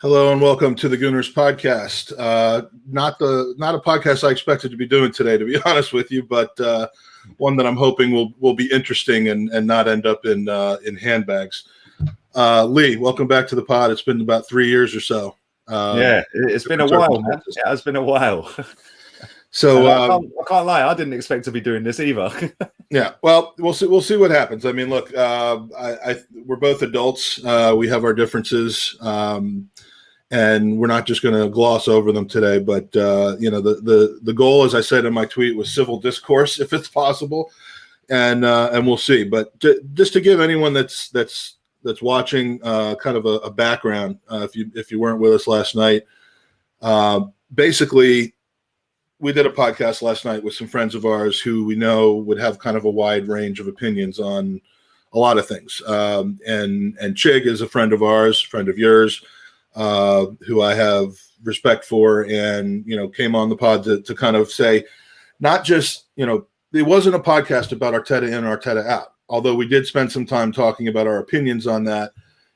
Hello and welcome to the Gooners Podcast. Not a podcast I expected to be doing today, to be honest with you, but one that I'm hoping will be interesting and not end up in handbags. Lee, welcome back to the pod. It's been about 3 years or so. It's been a while, man. It has been a while. So I can't lie, I didn't expect to be doing this either. Yeah, well, we'll see what happens. I mean, look, we're both adults. We have our differences. And we're not just going to gloss over them today, but the goal, as I said in my tweet, was civil discourse, if it's possible, and we'll see. But just to give anyone that's watching kind of a background, if you weren't with us last night, basically, we did a podcast last night with some friends of ours who we know would have kind of a wide range of opinions on a lot of things. And Chig is a friend of ours, friend of yours, who I have respect for, and came on the pod to kind of say, not just it wasn't a podcast about Arteta in, Arteta out. Although we did spend some time talking about our opinions on that,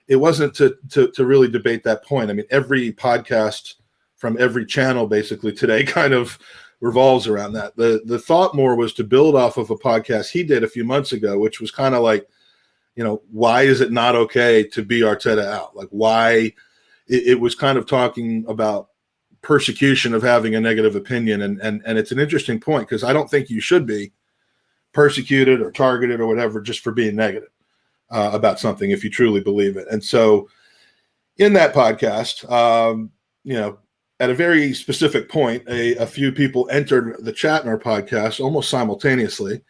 it wasn't to really debate that point. I mean, every podcast from every channel basically today kind of revolves around that. The thought more was to build off of a podcast he did a few months ago, which was kind of like, why is it not okay to be Arteta out? Like, why? It was kind of talking about persecution of having a negative opinion. And it's an interesting point, because I don't think you should be persecuted or targeted or whatever just for being negative about something if you truly believe it. And so in that podcast, at a very specific point, a few people entered the chat in our podcast almost simultaneously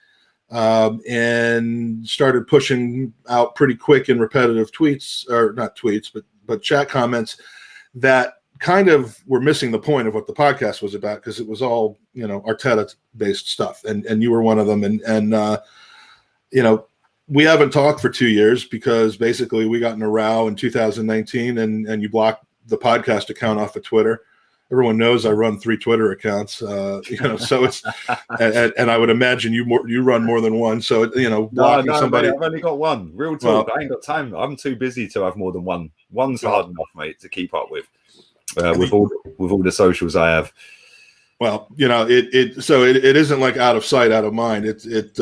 and started pushing out pretty quick and repetitive tweets, or not tweets, but chat comments that kind of were missing the point of what the podcast was about, because it was all, Arteta based stuff. And you were one of them. And we haven't talked for 2 years because basically we got in a row in 2019 and you blocked the podcast account off of Twitter. Everyone knows I run 3 Twitter accounts, so it's, and I would imagine you run more than one. So, blocking somebody. Mate, I've only got one. Real talk. I ain't got time. I'm too busy to have more than one. One's hard enough, mate, to keep up with all the socials I have. Well, it isn't like out of sight, out of mind. And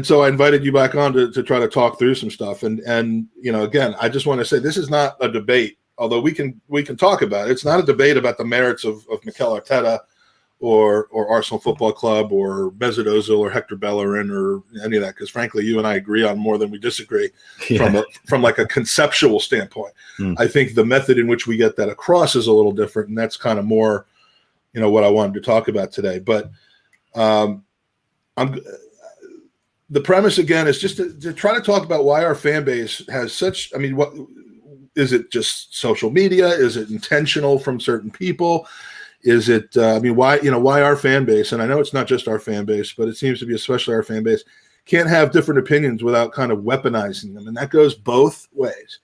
so I invited you back on to try to talk through some stuff. And again, I just want to say this is not a debate. Although we can talk about it, it's not a debate about the merits of Mikel Arteta or Arsenal Football Club or Mesut Ozil or Hector Bellerin or any of that, because frankly, you and I agree on more than we disagree from like a conceptual standpoint. I think the method in which we get that across is a little different, and that's kind of more, what I wanted to talk about today. But the premise again is just to try to talk about why our fan base has such. I mean, what? Is it just social media? Is it intentional from certain people? Is it, why our fan base, and I know it's not just our fan base, but it seems to be especially our fan base, can't have different opinions without kind of weaponizing them. And that goes both ways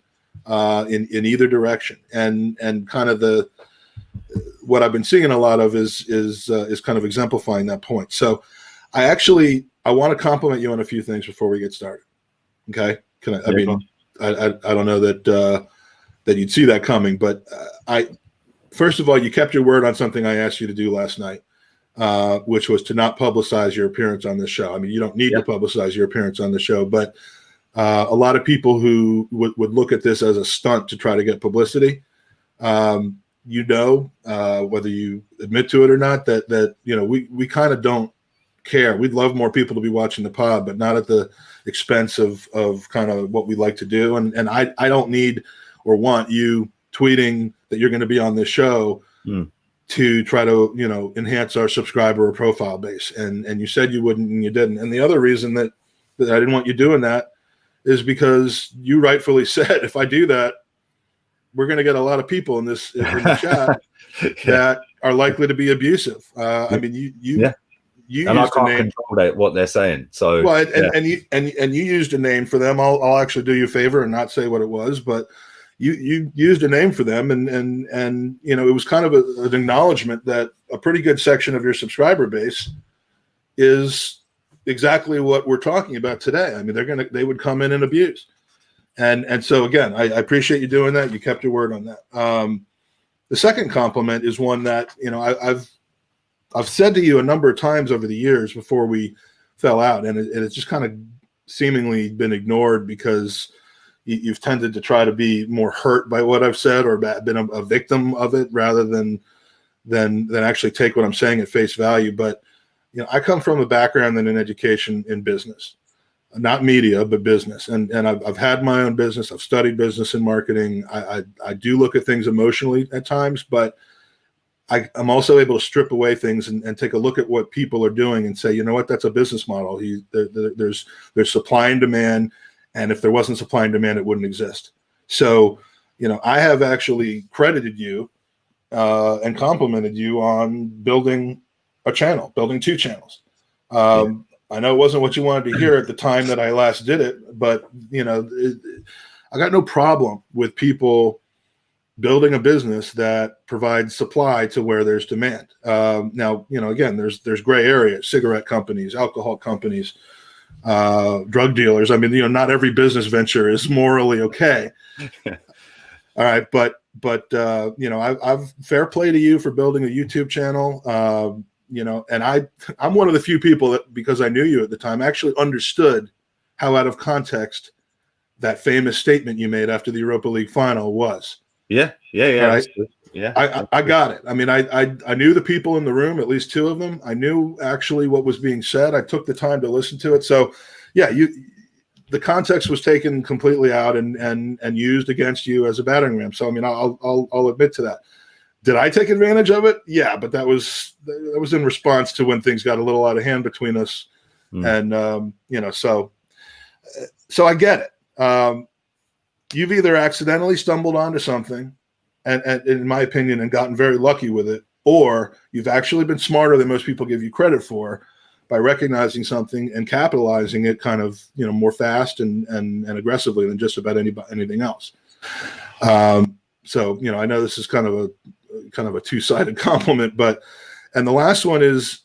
in either direction. And kind of what I've been seeing a lot of is kind of exemplifying that point. So I want to compliment you on a few things before we get started. Okay. I don't know that you'd see that coming, but first of all, you kept your word on something I asked you to do last night, which was to not publicize your appearance on this show. I mean, you don't need to publicize your appearance on the show, but a lot of people who would look at this as a stunt to try to get publicity, whether you admit to it or not, that we kind of don't care. We'd love more people to be watching the pod, but not at the expense of kind of what we like to do. And I don't need or want you tweeting that you're going to be on this show to try to, enhance our subscriber or profile base. And you said you wouldn't, and you didn't. And the other reason that I didn't want you doing that is because you rightfully said, if I do that, we're going to get a lot of people in the chat that are likely to be abusive. I mean, you and I can't control what they're saying. So, well, and you used a name for them. I'll actually do you a favor and not say what it was, but you used a name for them, and it was kind of an acknowledgement that a pretty good section of your subscriber base is exactly what we're talking about today. I mean, they would come in and abuse, And so again, I appreciate you doing that. You kept your word on that. The second compliment is one that, you know, I've said to you a number of times over the years before we fell out, and it's just kind of seemingly been ignored because you've tended to try to be more hurt by what I've said or been a victim of it rather than actually take what I'm saying at face value. But, you know, I come from a background in education in business, not media, but business. And I've had my own business. I've studied business and marketing. I do look at things emotionally at times, but I'm also able to strip away things and take a look at what people are doing and say, you know what, that's a business model. There's supply and demand. And if there wasn't supply and demand, it wouldn't exist. So, you know, I have actually credited you and complimented you on building a channel, building 2 channels. I know it wasn't what you wanted to hear at the time that I last did it, but, you know, I got no problem with people building a business that provides supply to where there's demand. Now, you know, again, there's gray areas, cigarette companies, alcohol companies, drug dealers. I mean, you know, not every business venture is morally okay. All right. But you know, I've fair play to you for building a YouTube channel. You know, and I'm one of the few people that, because I knew you at the time, actually understood how out of context that famous statement you made after the Europa League final was. Yeah. Right? Yeah. I got it. I mean, I knew the people in the room, at least 2 of them. I knew actually what was being said. I took the time to listen to it. So yeah, the context was taken completely out and used against you as a battering ram. So, I mean, I'll admit to that. Did I take advantage of it? Yeah, but that was in response to when things got a little out of hand between us. And, you know, so I get it. You've either accidentally stumbled onto something and in my opinion, and gotten very lucky with it, or you've actually been smarter than most people give you credit for by recognizing something and capitalizing it kind of, you know, more fast and aggressively than just about anything else. So, you know, I know this is kind of a two-sided compliment, and the last one is,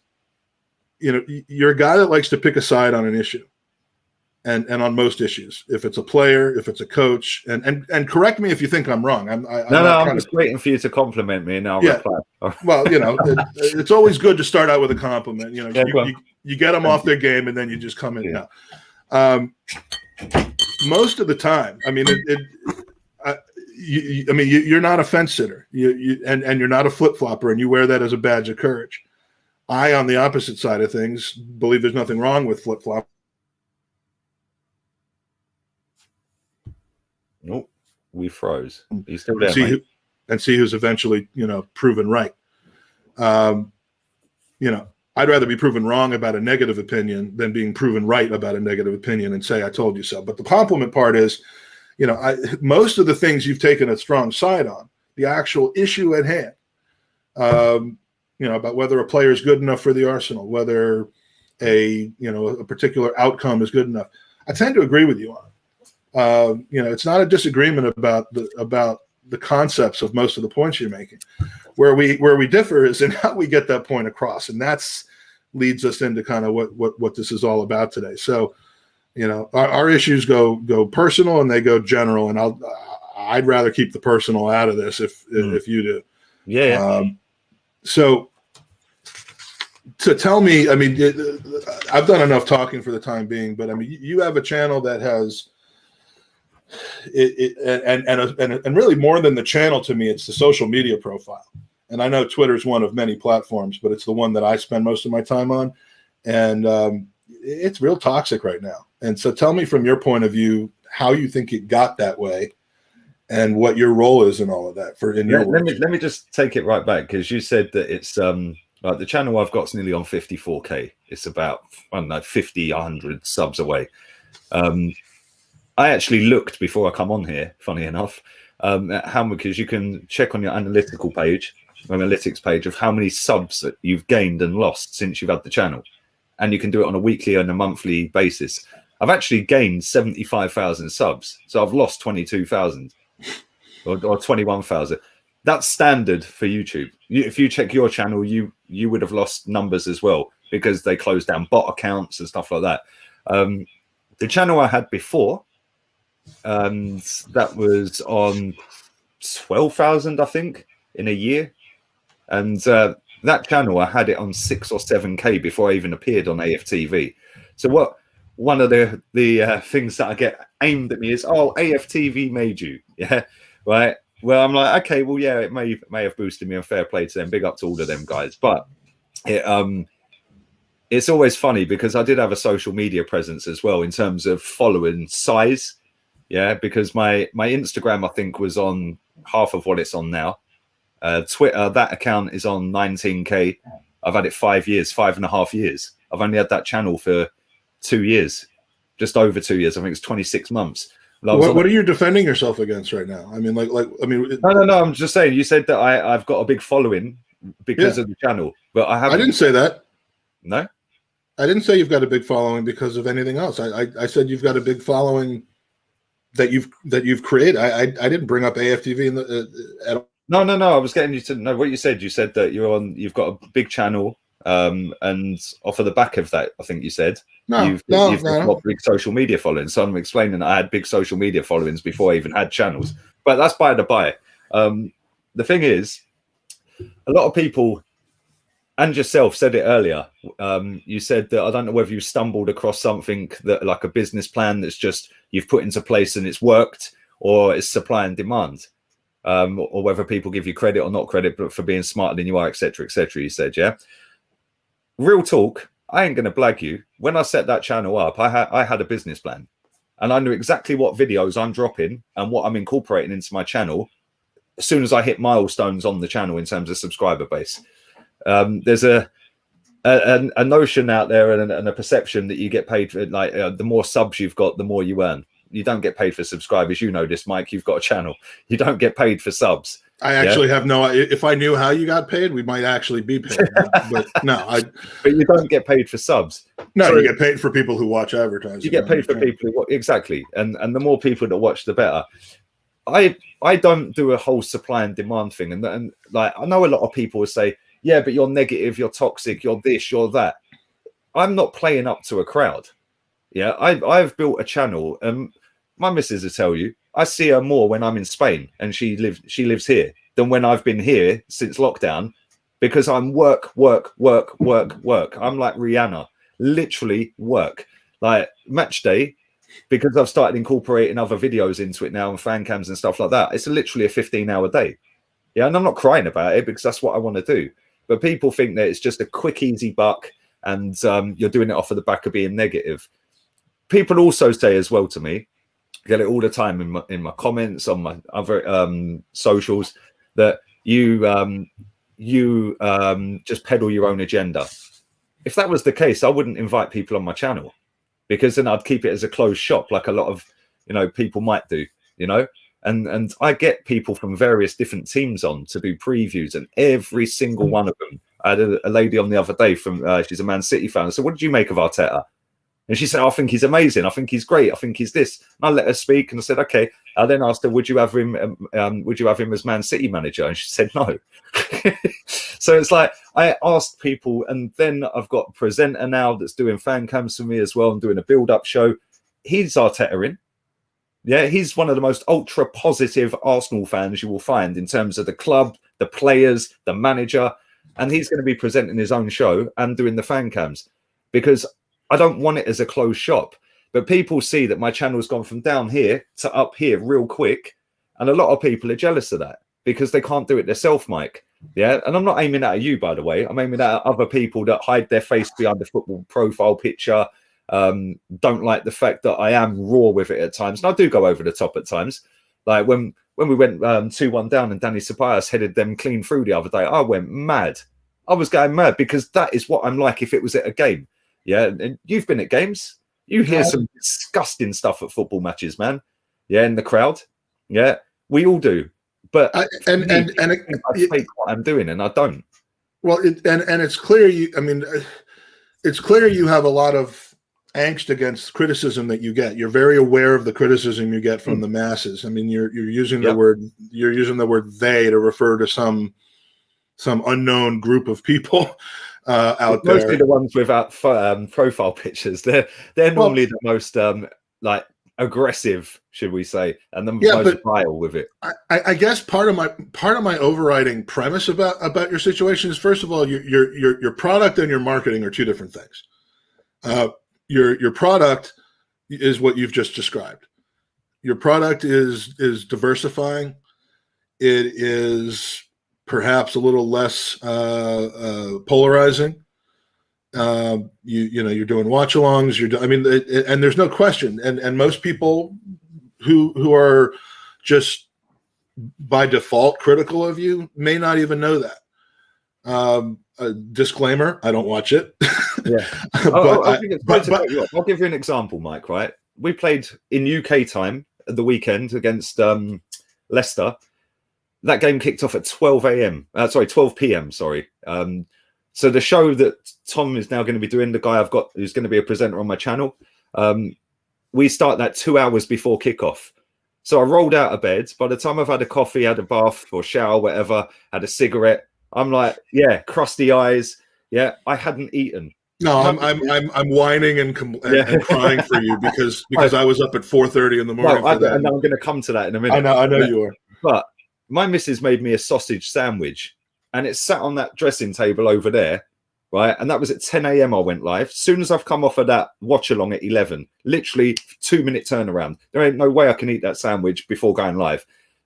you know, you're a guy that likes to pick a side on an issue. And on most issues, if it's a player, if it's a coach, and correct me if you think I'm wrong. I'm just waiting for you to compliment me, and I'll reply. Well, you know, it's always good to start out with a compliment. You know, you get them off their game, and then you just come in. Yeah. Most of the time, I mean, you're not a fence sitter, and you're not a flip flopper, and you wear that as a badge of courage. I, on the opposite side of things, believe there's nothing wrong with flip flop. Nope, we froze. He's still there, see who's eventually, you know, proven right. You know, I'd rather be proven wrong about a negative opinion than being proven right about a negative opinion and say I told you so. But the compliment part is, you know, most of the things you've taken a strong side on, the actual issue at hand, you know, about whether a player is good enough for the Arsenal, whether a particular outcome is good enough, I tend to agree with you on. You know, it's not a disagreement about the concepts of most of the points you're making. Where we differ is in how we get that point across, and that's leads us into kind of what this is all about today. So, you know, our issues go personal and they go general, and I'd rather keep the personal out of this if you do. Yeah. So to tell me, I mean, I've done enough talking for the time being, but I mean, you have a channel that has. And really more than the channel to me, it's the social media profile. And I know Twitter is one of many platforms, but it's the one that I spend most of my time on. And it's real toxic right now. And so tell me from your point of view, how you think it got that way and what your role is in all of that let me just take it right back. Because you said that it's like the channel I've got is nearly on 54K. It's about, I don't know, 50, 100 subs away. I actually looked before I come on here, funny enough, at how, because you can check on your analytics page of how many subs that you've gained and lost since you've had the channel. And you can do it on a weekly and a monthly basis. I've actually gained 75,000 subs. So I've lost 22,000 or 21,000. That's standard for YouTube. If you check your channel, you would have lost numbers as well because they closed down bot accounts and stuff like that. The channel I had before, and that was on 12,000, I think, in a year. And that channel, I had it on 6 or 7K before I even appeared on AFTV. So one of the things that I get aimed at me is, oh, AFTV made you, yeah, right. Well, I'm like, okay, well, yeah, it may have boosted me, and fair play to them. Big up to all of them guys. But it's always funny because I did have a social media presence as well in terms of following size. Yeah, because my Instagram, I think, was on half of what it's on now. Twitter, that account is on 19K. I've had it 5.5 years. I've only had that channel for 2 years, just over 2 years. I think it's 26 months. What are you defending yourself against right now? I mean, No. I'm just saying. You said that I've got a big following because of the channel, but I haven't. I didn't say that. No, I didn't say you've got a big following because of anything else. I said you've got a big following that you've created. I didn't bring up AFTV at all. No. I was getting you to know what you said. You said that you've got a big channel, and off of the back of that, I think you said you've got big social media following. So I'm explaining that I had big social media followings before I even had channels. But that's by the by. The thing is, a lot of people, and yourself said it earlier. You said that I don't know whether you stumbled across something that, like a business plan that's just you've put into place and it's worked, or it's supply and demand. Or whether people give you credit or not credit for being smarter than you are, etc., etc. You said, yeah. Real talk. I ain't gonna blag you. When I set that channel up, I had a business plan, and I knew exactly what videos I'm dropping and what I'm incorporating into my channel as soon as I hit milestones on the channel in terms of subscriber base. There's a notion out there and a perception that you get paid for, like the more subs you've got, the more you earn. You don't get paid for subscribers. You know this, Mike. You've got a channel. You don't get paid for subs. I actually have no. If I knew how you got paid, we might actually be paid. But no, But you don't get paid for subs. No, so you get paid for people who watch advertising. You get paid for people who exactly, and the more people that watch, the better. I don't do a whole supply and demand thing, and like I know a lot of people will say, yeah, but you're negative, you're toxic, you're this, you're that. I'm not playing up to a crowd. Yeah, I've built a channel, and my missus will tell you, I see her more when I'm in Spain and she lives here than when I've been here since lockdown, because I'm work. I'm like Rihanna, literally work. Like matchday, because I've started incorporating other videos into it now and fan cams and stuff like that. It's literally a 15-hour day. Yeah, and I'm not crying about it because that's what I want to do. But people think that it's just a quick, easy buck, and you're doing it off of the back of being negative. People also say as well to me, get it all the time in my comments on my other socials, that you just peddle your own agenda. If that was the case, I wouldn't invite people on my channel, because then I'd keep it as a closed shop, like a lot of people might do. And I get people from various different teams on to do previews, and every single one of them. I had a lady on the other day from she's a Man City fan. So what did you make of Arteta? And she said, I think he's amazing. I think he's great. I think he's this. And I let her speak, and I said, okay. I then asked her, would you have him as Man City manager? And she said no. So it's like I asked people, and then I've got a presenter now that's doing fan cams for me as well and doing a build-up show. He's Arteta in. Yeah, he's one of the most ultra positive Arsenal fans you will find in terms of the club, the players, the manager, and he's going to be presenting his own show and doing the fan cams, because I don't want it as a closed shop. But people see that my channel's gone from down here to up here real quick, and a lot of people are jealous of that because they can't do it themselves, Mike. Yeah, and I'm not aiming at you, by the way. I'm aiming at other people that hide their face behind the football profile picture. Don't like the fact that I am raw with it at times, and I do go over the top at times. Like when we went 2-1 down and Danny Ceballos headed them clean through the other day, I went mad. I was going mad because that is what I'm like if it was at a game. Yeah, and you've been at games. You hear some disgusting stuff at football matches, man. Yeah, in the crowd. Yeah, we all do. But I fake what I'm doing, and I don't. Well, it's clear it's clear you have a lot of angst against criticism that you get. You're very aware of the criticism you get from the masses. I mean, you're using the word they to refer to some unknown group of people out there. Mostly the ones without profile pictures. They're normally the most like aggressive, should we say, and the Yeah, most but vile with it. I guess part of my overriding premise about your situation is, first of all, your product and your marketing are two different things. Your product is what you've just described. Your product is diversifying. It is perhaps a little less polarizing. You're doing watch-alongs. And there's no question. And most people who are just by default critical of you may not even know that. A disclaimer: I don't watch it. Yeah, I'll give you an example, Mike. Right, we played in UK time at the weekend against Leicester. That game kicked off at 12 p.m. Sorry. So the show that Tom is now going to be doing, the guy I've got who's going to be a presenter on my channel, we start that 2 hours before kickoff. So I rolled out of bed. By the time I've had a coffee, had a bath or shower, whatever, had a cigarette, I'm like, yeah, crusty eyes. Yeah, I hadn't eaten. No, I'm whining and crying for you because I was up at 4:30 in the morning. No, and I'm going to come to that in a minute. I know you are. But my missus made me a sausage sandwich, and it sat on that dressing table over there, right? And that was at 10 a.m. I went live. As soon as I've come off of that watch along at 11, literally 2-minute turnaround. There ain't no way I can eat that sandwich before going live.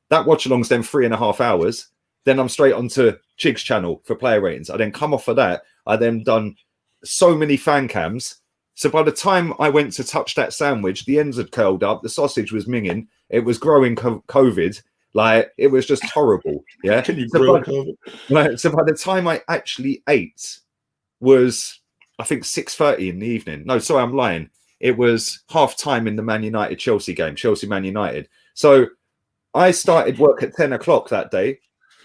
That watch along's then 3.5 hours. Then I'm straight onto Chig's channel for player ratings. I then come off of that. I then done so many fan cams. So by the time I went to touch that sandwich, the ends had curled up. The sausage was minging. It was growing COVID. Like, it was just horrible. Yeah. Can you grow COVID? Right, so by the time I actually ate was, I think, 6:30 in the evening. No, sorry, I'm lying. It was half time in the Man United Chelsea game, Chelsea-Man United. So I started work at 10 o'clock that day,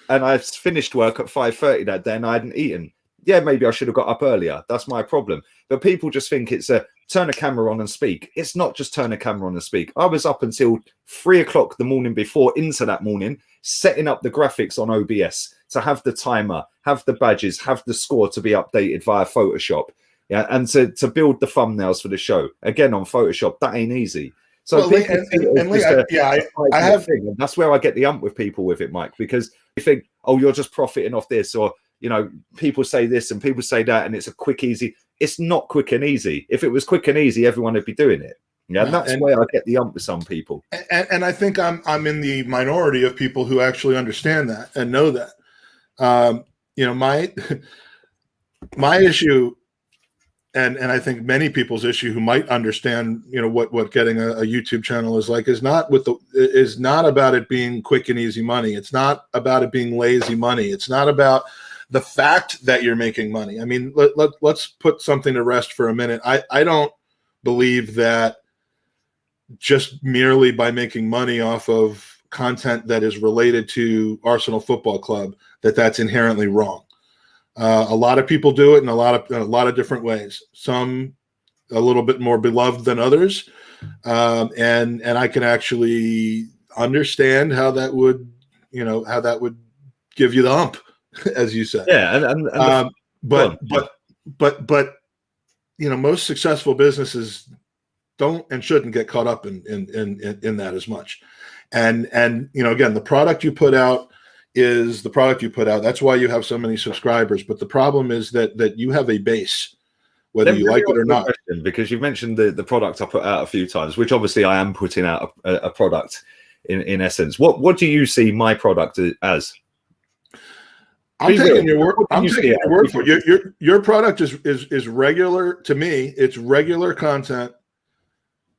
and I finished work at 5:30 that day, and I hadn't eaten. Yeah, maybe I should have got up earlier. That's my problem. But people just think it's a turn a camera on and speak. It's not just turn a camera on and speak. I was up until 3 o'clock the morning before, into that morning, setting up the graphics on OBS to have the timer, have the badges, have the score to be updated via Photoshop. Yeah, and to build the thumbnails for the show. Again, on Photoshop, that ain't easy. So Lee, I have. And that's where I get the ump with people with it, Mike, because you think, oh, you're just profiting off this, or people say this and people say that, and it's a quick, easy. It's not quick and easy. If it was quick and easy, everyone would be doing it. Yeah, and that's where I get the ump with some people. And I think I'm in the minority of people who actually understand that and know that. My issue, and I think many people's issue who might understand, what getting a YouTube channel is like, is not about it being quick and easy money. It's not about it being lazy money. It's not about the fact that you're making money. I mean, let's put something to rest for a minute. I don't believe that just merely by making money off of content that is related to Arsenal Football Club, that's inherently wrong. A lot of people do it in a lot of different ways. Some a little bit more beloved than others, and I can actually understand how that would give you the hump, as you said. Yeah, but most successful businesses don't and shouldn't get caught up in that as much. And again, the product you put out is the product you put out. That's why you have so many subscribers. But the problem is that you have a base, whether you like it or not. Because you've mentioned the product I put out a few times, which obviously I am putting out a product in essence. What do you see my product as? I'm taking your word. I'm taking your word for it. Your product is regular to me. It's regular content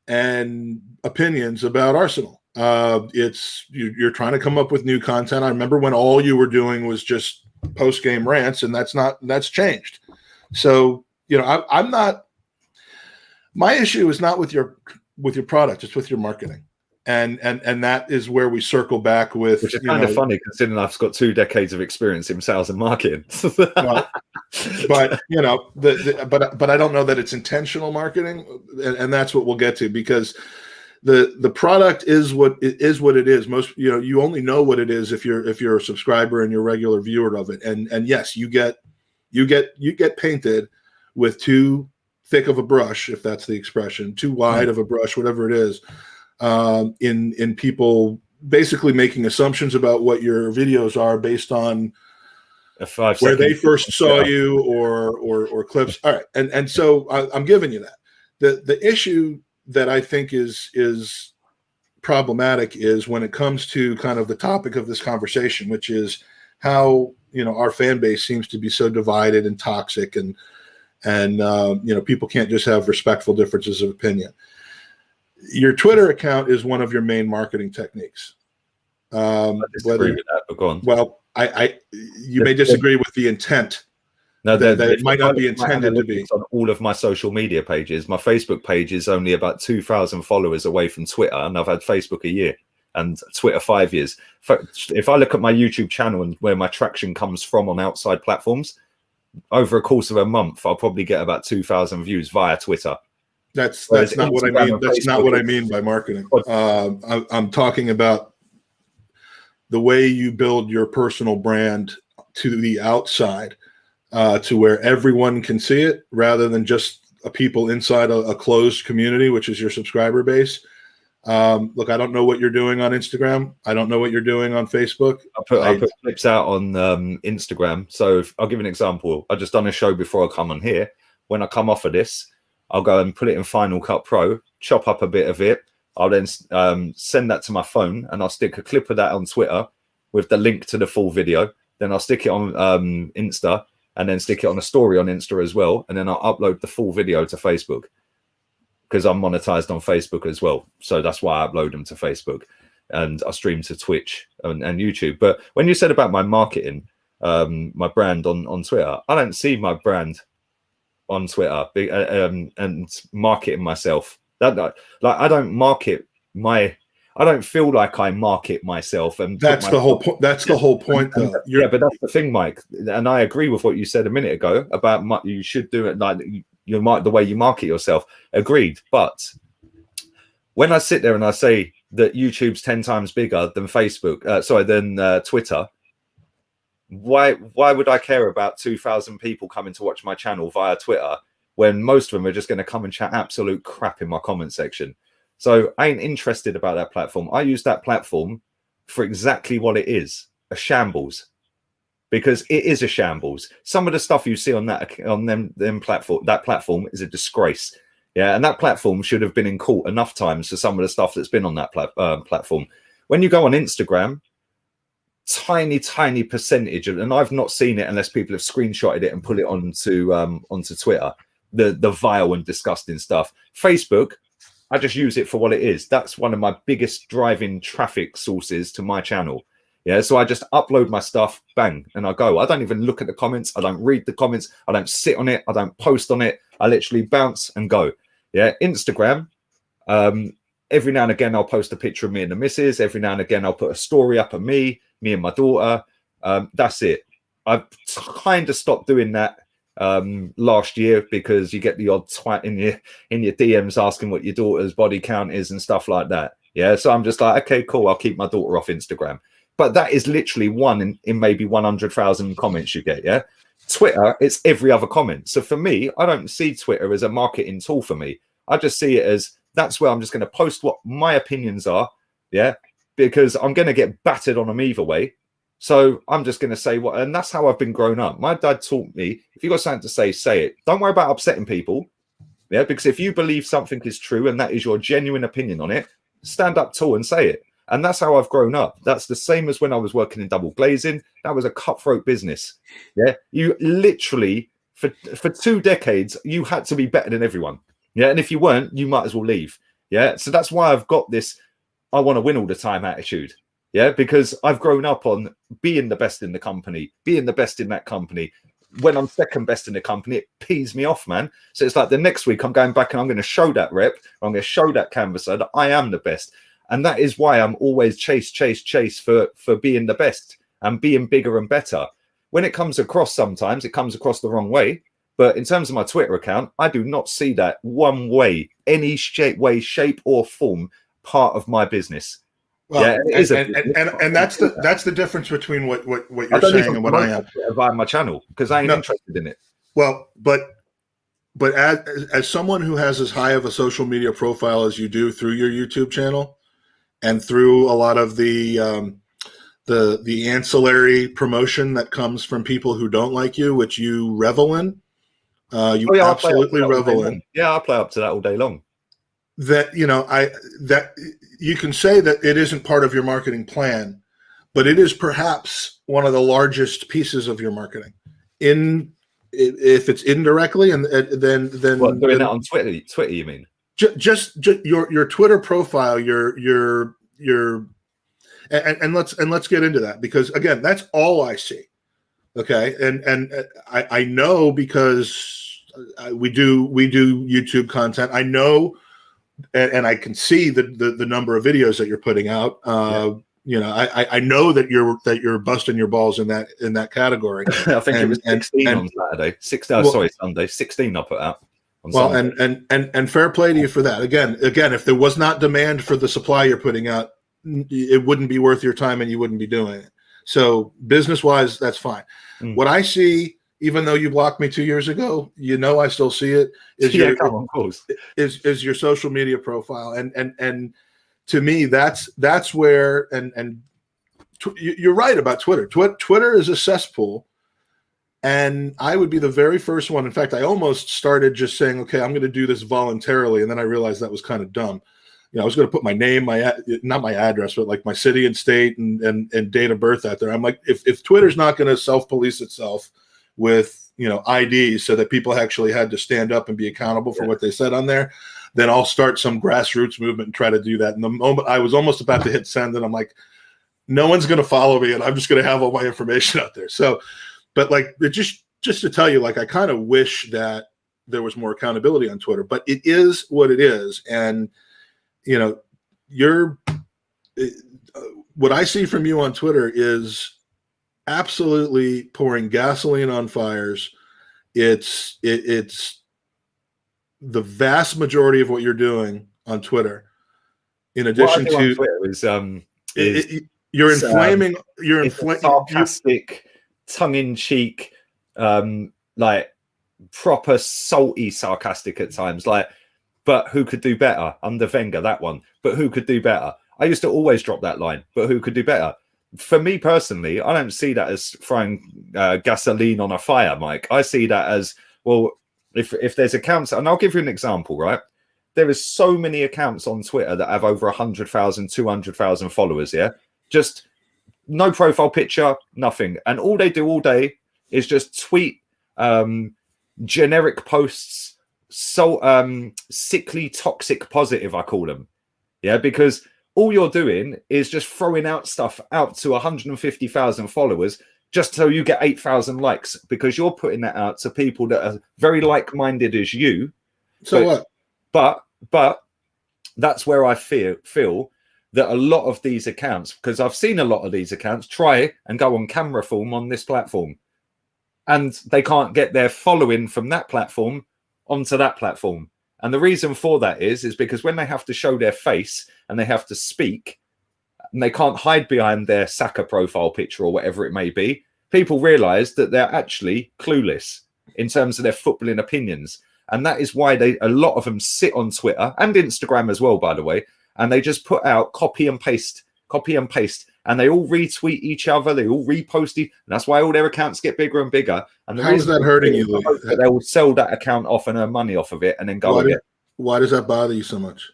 and opinions about Arsenal. You're trying to come up with new content. I remember when all you were doing was just post-game rants, and that's changed. So I'm not. My issue is not with your product; it's with your marketing. And that is where we circle back with, which is kind of funny considering I've got 2 decades of experience in sales and marketing. Well, but but I don't know that it's intentional marketing, and that's what we'll get to, because the product is what it is. Most you only know what it is if you're a subscriber and you're a regular viewer of it. And yes, you get painted with too thick of a brush, if that's the expression, too wide of a brush, whatever it is. in people basically making assumptions about what your videos are based on where they first saw you or clips. All right, and so I'm giving you that. The issue that I think is problematic is when it comes to kind of the topic of this conversation, which is how our fan base seems to be so divided and toxic, and people can't just have respectful differences of opinion. Your Twitter account is one of your main marketing techniques. I disagree with that, but go on. Well, you may disagree with the intent. No, that it might not be intended to be. On all of my social media pages, my Facebook page is only about 2,000 followers away from Twitter, and I've had Facebook a year and Twitter 5 years. If I look at my YouTube channel and where my traction comes from on outside platforms, over a course of a month, I'll probably get about 2,000 views via Twitter. That's not what I mean. That's not what I mean by marketing. I'm talking about the way you build your personal brand to the outside, to where everyone can see it, rather than just people inside a closed community, which is your subscriber base. Look, I don't know what you're doing on Instagram. I don't know what you're doing on Facebook. I put clips out on Instagram. So I'll give an example. I just done a show before I come on here. When I come off of this, I'll go and put it in Final Cut Pro, chop up a bit of it. I'll then send that to my phone, and I'll stick a clip of that on Twitter with the link to the full video. Then I'll stick it on Insta, and then stick it on a story on Insta as well. And then I'll upload the full video to Facebook, because I'm monetized on Facebook as well. So that's why I upload them to Facebook, and I stream to Twitch and YouTube. But when you said about my marketing, my brand on Twitter, I don't see my brand on Twitter and marketing myself. I don't market I don't feel like I market myself, and that's the whole point. That's the whole point, though. Yeah, but that's the thing, Mike. And I agree with what you said a minute ago about you should do it like the way you market yourself. Agreed. But when I sit there and I say that YouTube's 10 times bigger than than Twitter, why would I care about 2,000 people coming to watch my channel via Twitter when most of them are just going to come and chat absolute crap in my comment section? So I ain't interested about that platform. I use that platform for exactly what it is, a shambles, because it is a shambles. Some of the stuff you see on that platform is a disgrace. Yeah, and that platform should have been in court enough times for some of the stuff that's been on that platform. When you go on Instagram, tiny percentage of, and I've not seen it unless people have screenshotted it and put it onto Twitter, the vile and disgusting stuff. Facebook, I just use it for what it is. That's one of my biggest driving traffic sources to my channel. Yeah, so I just upload my stuff, bang, and I go. I don't even look at the comments. I don't read the comments. I don't sit on it. I don't post on it. I literally bounce and go. Yeah, Instagram, every now and again, I'll post a picture of me and the missus. Every now and again, I'll put a story up of me and my daughter. That's it. I've kind of stopped doing that last year, because you get the odd twat in your DMs asking what your daughter's body count is and stuff like that. Yeah, so I'm just like, okay, cool, I'll keep my daughter off Instagram. But that is literally one in maybe 100,000 comments you get. Yeah, Twitter, it's every other comment. So for me, I don't see Twitter as a marketing tool for me. I just see it as that's where I'm just going to post what my opinions are. Yeah, because I'm going to get battered on them either way. So I'm just going to say what, and that's how I've been grown up. My dad taught me, if you got something to say it. Don't worry about upsetting people. Yeah, because if you believe something is true and that is your genuine opinion on it, stand up tall and say it. And that's how I've grown up. That's the same as when I was working in double glazing. That was a cutthroat business. Yeah, you literally for 2 decades you had to be better than everyone. Yeah, and if you weren't, you might as well leave. Yeah, so that's why I've got this I want to win all the time attitude. Yeah, because I've grown up on being the best in the company, being the best in that company. When I'm second best in the company, it pees me off, man. So it's like the next week I'm going back and I'm going to show that rep, I'm going to show that canvasser that I am the best. And that is why I'm always chase for being the best and being bigger and better. When it comes across, sometimes it comes across the wrong way. But in terms of my Twitter account, I do not see that one way, any shape or form, part of my business. Well, yeah, it is and that's the difference between what you're saying and what I am via my channel, because I ain't interested in it. Well, but but as someone who has as high of a social media profile as you do through your YouTube channel and through a lot of the ancillary promotion that comes from people who don't like you, which you revel in, you absolutely revel in. Yeah, I play up to that all day long. That that you can say that it isn't part of your marketing plan, but it is perhaps one of the largest pieces of your marketing. If it's indirectly, and then doing that on Twitter. Twitter, you mean? Just your Twitter profile, and let's get into that, because again, that's all I see. Okay, and I know, because we do YouTube content. I know, and I can see the number of videos that you're putting out. I know that you're busting your balls in that category. I think it was 16 on Saturday. Sunday. 16 I put out. Sunday. and fair play to you for that. Again, if there was not demand for the supply you're putting out, it wouldn't be worth your time, and you wouldn't be doing it. So business wise, that's fine. What I see, even though you blocked me 2 years ago, I still see it. Is your social media profile, and to me, that's where, and you're right about Twitter. Twitter is a cesspool, and I would be the very first one. In fact, I almost started just saying, okay, I'm going to do this voluntarily, and then I realized that was kind of dumb. I was going to put my name, not my address, but like my city and state and date of birth out there. I'm like, if Twitter's not going to self-police itself with IDs, so that people actually had to stand up and be accountable for what they said on there, then I'll start some grassroots movement and try to do that. And the moment I was almost about to hit send, and I'm like, no one's going to follow me, and I'm just going to have all my information out there. So, but like, just to tell you, like, I kind of wish that there was more accountability on Twitter, but it is what it is. And what I see from you on Twitter is absolutely pouring gasoline on fires. It's the vast majority of what you're doing on Twitter. In addition to Twitter you're inflaming sarcastic, tongue-in-cheek, like proper salty sarcastic at times, like, but who could do better under Wenger, that one, but who could do better? I used to always drop that line, but who could do better? For me personally, I don't see that as throwing gasoline on a fire, Mike. I see that as, well, if there's accounts, and I'll give you an example, right? There is so many accounts on Twitter that have over 100,000, 200,000 followers, yeah? Just no profile picture, nothing. And all they do all day is just tweet generic posts, so sickly, toxic, positive, I call them. Yeah, because all you're doing is just throwing out stuff out to 150,000 followers just so you get 8,000 likes, because you're putting that out to people that are very like-minded as you. So but that's where I feel that a lot of these accounts, because I've seen a lot of these accounts try and go on camera form on this platform, and they can't get their following from that platform onto that platform. And the reason for that is because when they have to show their face and they have to speak, and they can't hide behind their Saka profile picture or whatever it may be, people realize that they're actually clueless in terms of their footballing opinions. And that is why a lot of them sit on Twitter and Instagram as well, by the way, and they just put out copy and paste, and they all retweet each other, they all repost it, and that's why all their accounts get bigger and bigger. And how is that hurting you, Louis? They will sell that account off and earn money off of it, and then go again. Why does that bother you so much?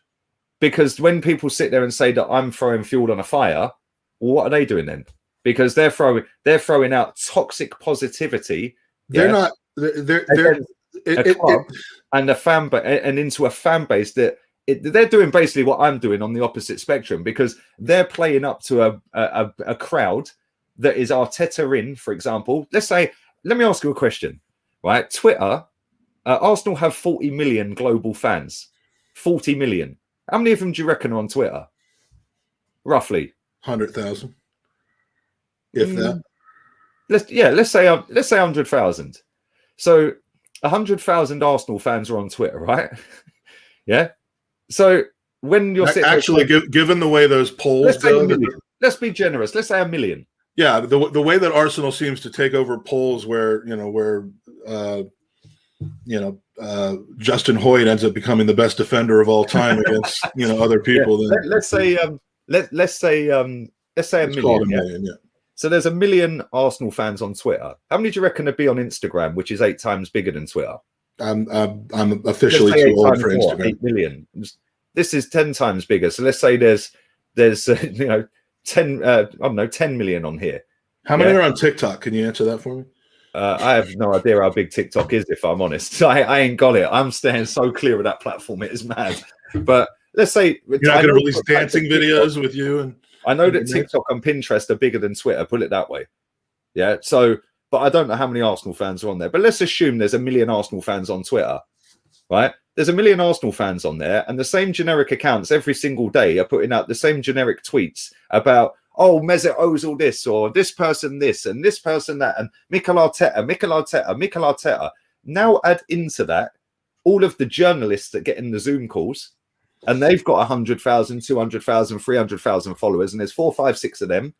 Because when people sit there and say that I'm throwing fuel on a fire, well, what are they doing then? Because they're throwing out toxic positivity. They're not. They're a club and a fan, and into a fan base that they're doing basically what I'm doing on the opposite spectrum, because they're playing up to a crowd that is Arteta in, for example. Let me ask you a question, right? Twitter, Arsenal have 40 million global fans. 40 million. How many of them do you reckon are on Twitter? Roughly 100,000, if that. Let's say 100,000. So 100,000 Arsenal fans are on Twitter, right? Yeah. So when you're sitting actually, given the way those polls go, let's be generous. Let's say 1 million. Yeah, the way that Arsenal seems to take over polls, where Justin Hoyt ends up becoming the best defender of all time against other people. Yeah. Let's say a million. Yeah. So there's 1 million Arsenal fans on Twitter. How many do you reckon would be on Instagram, which is 8 times bigger than Twitter? I'm officially too old for Instagram. 8 million. This is 10 times bigger. So let's say there's 10 million on here. How many are on TikTok? Can you answer that for me? I have no idea how big TikTok is, if I'm honest. I ain't got it. I'm staying so clear of that platform. It is mad. But let's say you're not going to release dancing videos with you. And I know that TikTok and Pinterest are bigger than Twitter. Put it that way. Yeah. So, but I don't know how many Arsenal fans are on there. But let's assume there's 1 million Arsenal fans on Twitter, right? There's 1 million Arsenal fans on there, and the same generic accounts every single day are putting out the same generic tweets about, oh, Mesut Ozil this, or this person this, and this person that, and Mikel Arteta. Now add into that all of the journalists that get in the Zoom calls, and they've got 100,000, 200,000, 300,000 followers, and there's 4, 5, 6 of them.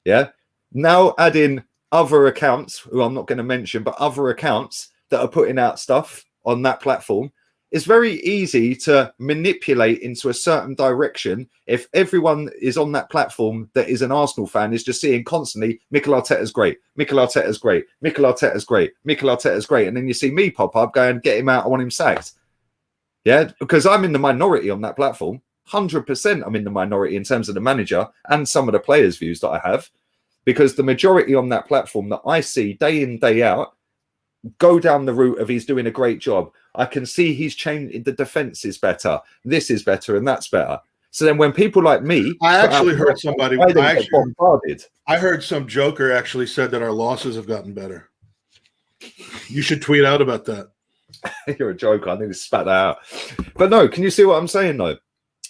Yeah. Now add in other accounts, who I'm not going to mention, but other accounts that are putting out stuff on that platform. It's very easy to manipulate into a certain direction if everyone is on that platform that is an Arsenal fan is just seeing constantly Mikel Arteta's great, Mikel Arteta's great, Mikel Arteta's great, Mikel Arteta's great. And then you see me pop up going, get him out, I want him sacked. Yeah, because I'm in the minority on that platform. 100% I'm in the minority in terms of the manager and some of the players' views that I have. Because the majority on that platform that I see day in, day out, go down the route of he's doing a great job. I can see he's changed. The defense is better. This is better, and that's better. So then, when people like me, I actually heard somebody. Bombarded. I heard some joker actually said that our losses have gotten better. You should tweet out about that. You're a joker. I need to spat that out. But no, can you see what I'm saying though?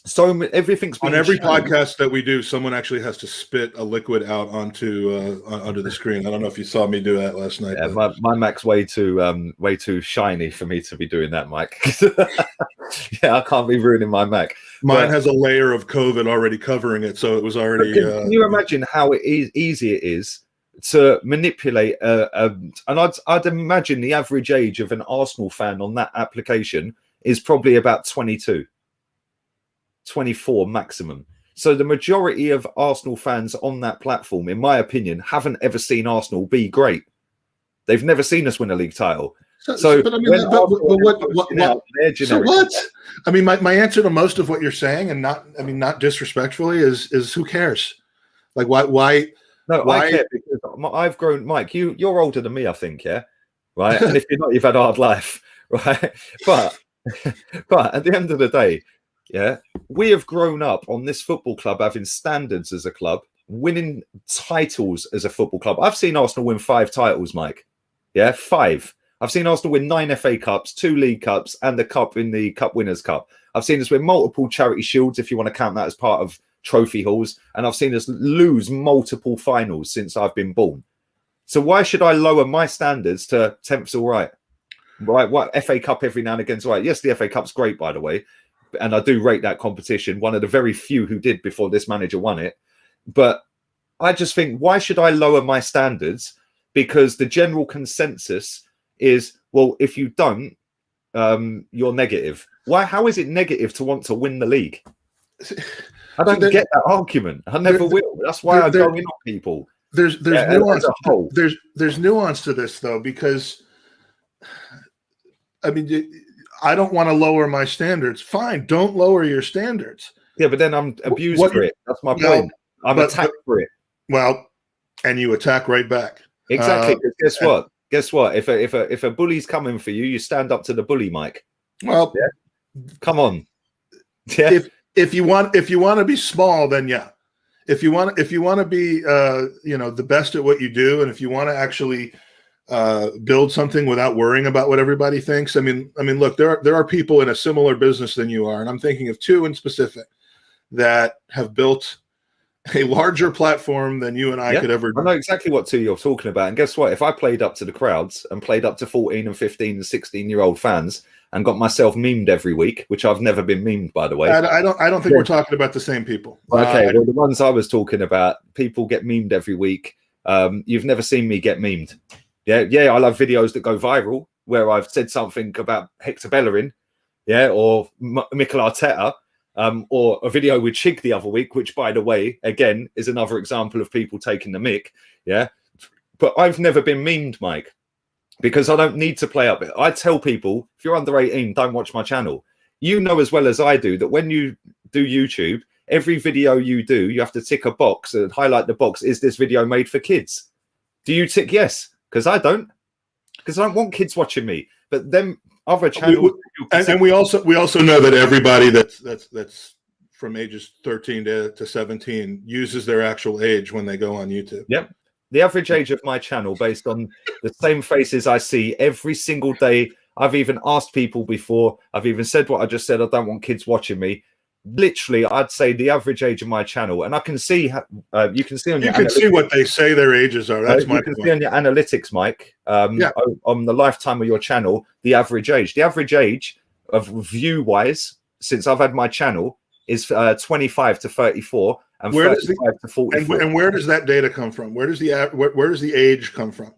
So everything's on every podcast that we do, someone actually has to spit a liquid out onto the screen. I don't know if you saw me do that last night. Yeah, my Mac's way too shiny for me to be doing that, Mike. Yeah, I can't be ruining my Mac. Mine has a layer of COVID already covering it, so it was already. Can you imagine how easy it is to manipulate? And I'd imagine the average age of an Arsenal fan on that application is probably about 22. 24 maximum. So the majority of Arsenal fans on that platform, in my opinion, haven't ever seen Arsenal be great. They've never seen us win a league title. So what? I mean, my answer to most of what you're saying, and not disrespectfully, is who cares? Like why? No, I care because I've grown. Mike, you're older than me, I think, yeah, right. And if you're not, you've had a hard life, right? But at the end of the day, yeah, we have grown up on this football club having standards as a club, winning titles as a football club. I've seen Arsenal win 5 titles, Mike. Yeah, 5. I've seen Arsenal win 9 FA Cups, 2 League Cups, and the cup in the Cup Winners' Cup. I've seen us win multiple charity shields, if you want to count that as part of trophy hauls, and I've seen us lose multiple finals since I've been born. So why should I lower my standards to 10th's all right? Right, what FA Cup every now and again's all right. Yes, the FA Cup's great, by the way. And I do rate that competition, one of the very few who did before this manager won it. But I just think, why should I lower my standards? Because the general consensus is, well, if you don't, you're negative. Why? How is it negative to want to win the league? I don't get that argument. I never will. That's why I go in on people. There's nuance. There's nuance to this though, because I mean, I don't want to lower my standards. Fine, don't lower your standards. Yeah, but then I'm abused for it. That's my point. I'm attacked for it. Well, and you attack right back. Exactly. Guess what? Guess what? If a bully's coming for you, you stand up to the bully, Mike. Well, yeah. Come on. Yeah. If you want to be small, then yeah. If you want to be the best at what you do, and if you want to actually build something without worrying about what everybody thinks. I mean, look, there are people in a similar business than you are, and I'm thinking of 2 in specific that have built a larger platform than you and I could ever do. I know exactly what 2 you're talking about. And guess what? If I played up to the crowds and played up to 14 and 15 and 16-year-old fans and got myself memed every week, which I've never been memed, by the way. I don't think we're talking about the same people. Okay, well, the ones I was talking about, people get memed every week. You've never seen me get memed. Yeah, I love videos that go viral. where I've said something about Hector Bellerin, yeah, or Mikel Arteta, or a video with Chig the other week, which, by the way, again, is another example of people taking the mick, yeah. But I've never been memed, Mike, because I don't need to play up. I tell people, if you're under 18, don't watch my channel. You know as well as I do that when you do YouTube, every video you do, you have to tick a box and highlight the box. Is this video made for kids? Do you tick yes? Because I don't. Because I don't want kids watching me. But then other channels, and we also know that everybody that's from ages 13 to 17 uses their actual age when they go on YouTube. Yep. The average age of my channel, based on the same faces I see every single day. I've even asked people before. I've even said what I just said. I don't want kids watching me. Literally, I'd say the average age of my channel, and I can see you can see on your see what they say their ages are. That's my point. See on your analytics, Mike. On the lifetime of your channel, the average age. The average age of view wise since I've had my channel is 25 to 34 and 35 to 44. And where does that data come from? Where does the age come from?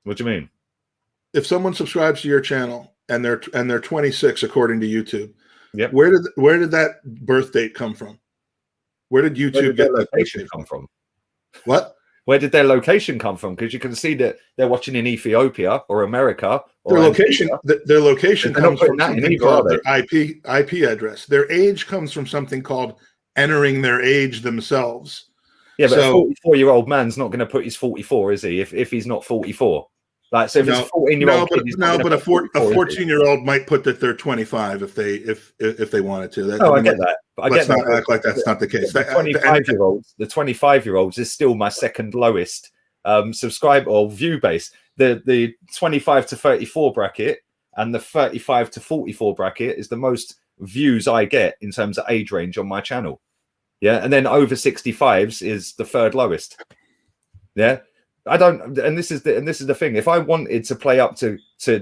What do you mean? If someone subscribes to your channel and they're 26 according to YouTube, yep. Where did that birth date come from? Where did YouTube get that location come from? What? Where did their location come from? Because you can see that they're watching in Ethiopia or America. Or their location comes from something called their IP address. Their age comes from something called entering their age themselves. Yeah, but a 44-year-old man's not going to put his 44, is he? If he's not 44. Like, so if it's a 14-year-old but a 14-year-old might put that they're 25 if they wanted to. I get that. But let's not act like that's not the case. The 25-year-olds is still my second lowest subscribe or view base. The 25 to 34 bracket and the 35 to 44 bracket is the most views I get in terms of age range on my channel. Yeah, and then over 65s is the third lowest. Yeah. I don't, and this is the thing. If I wanted to play up to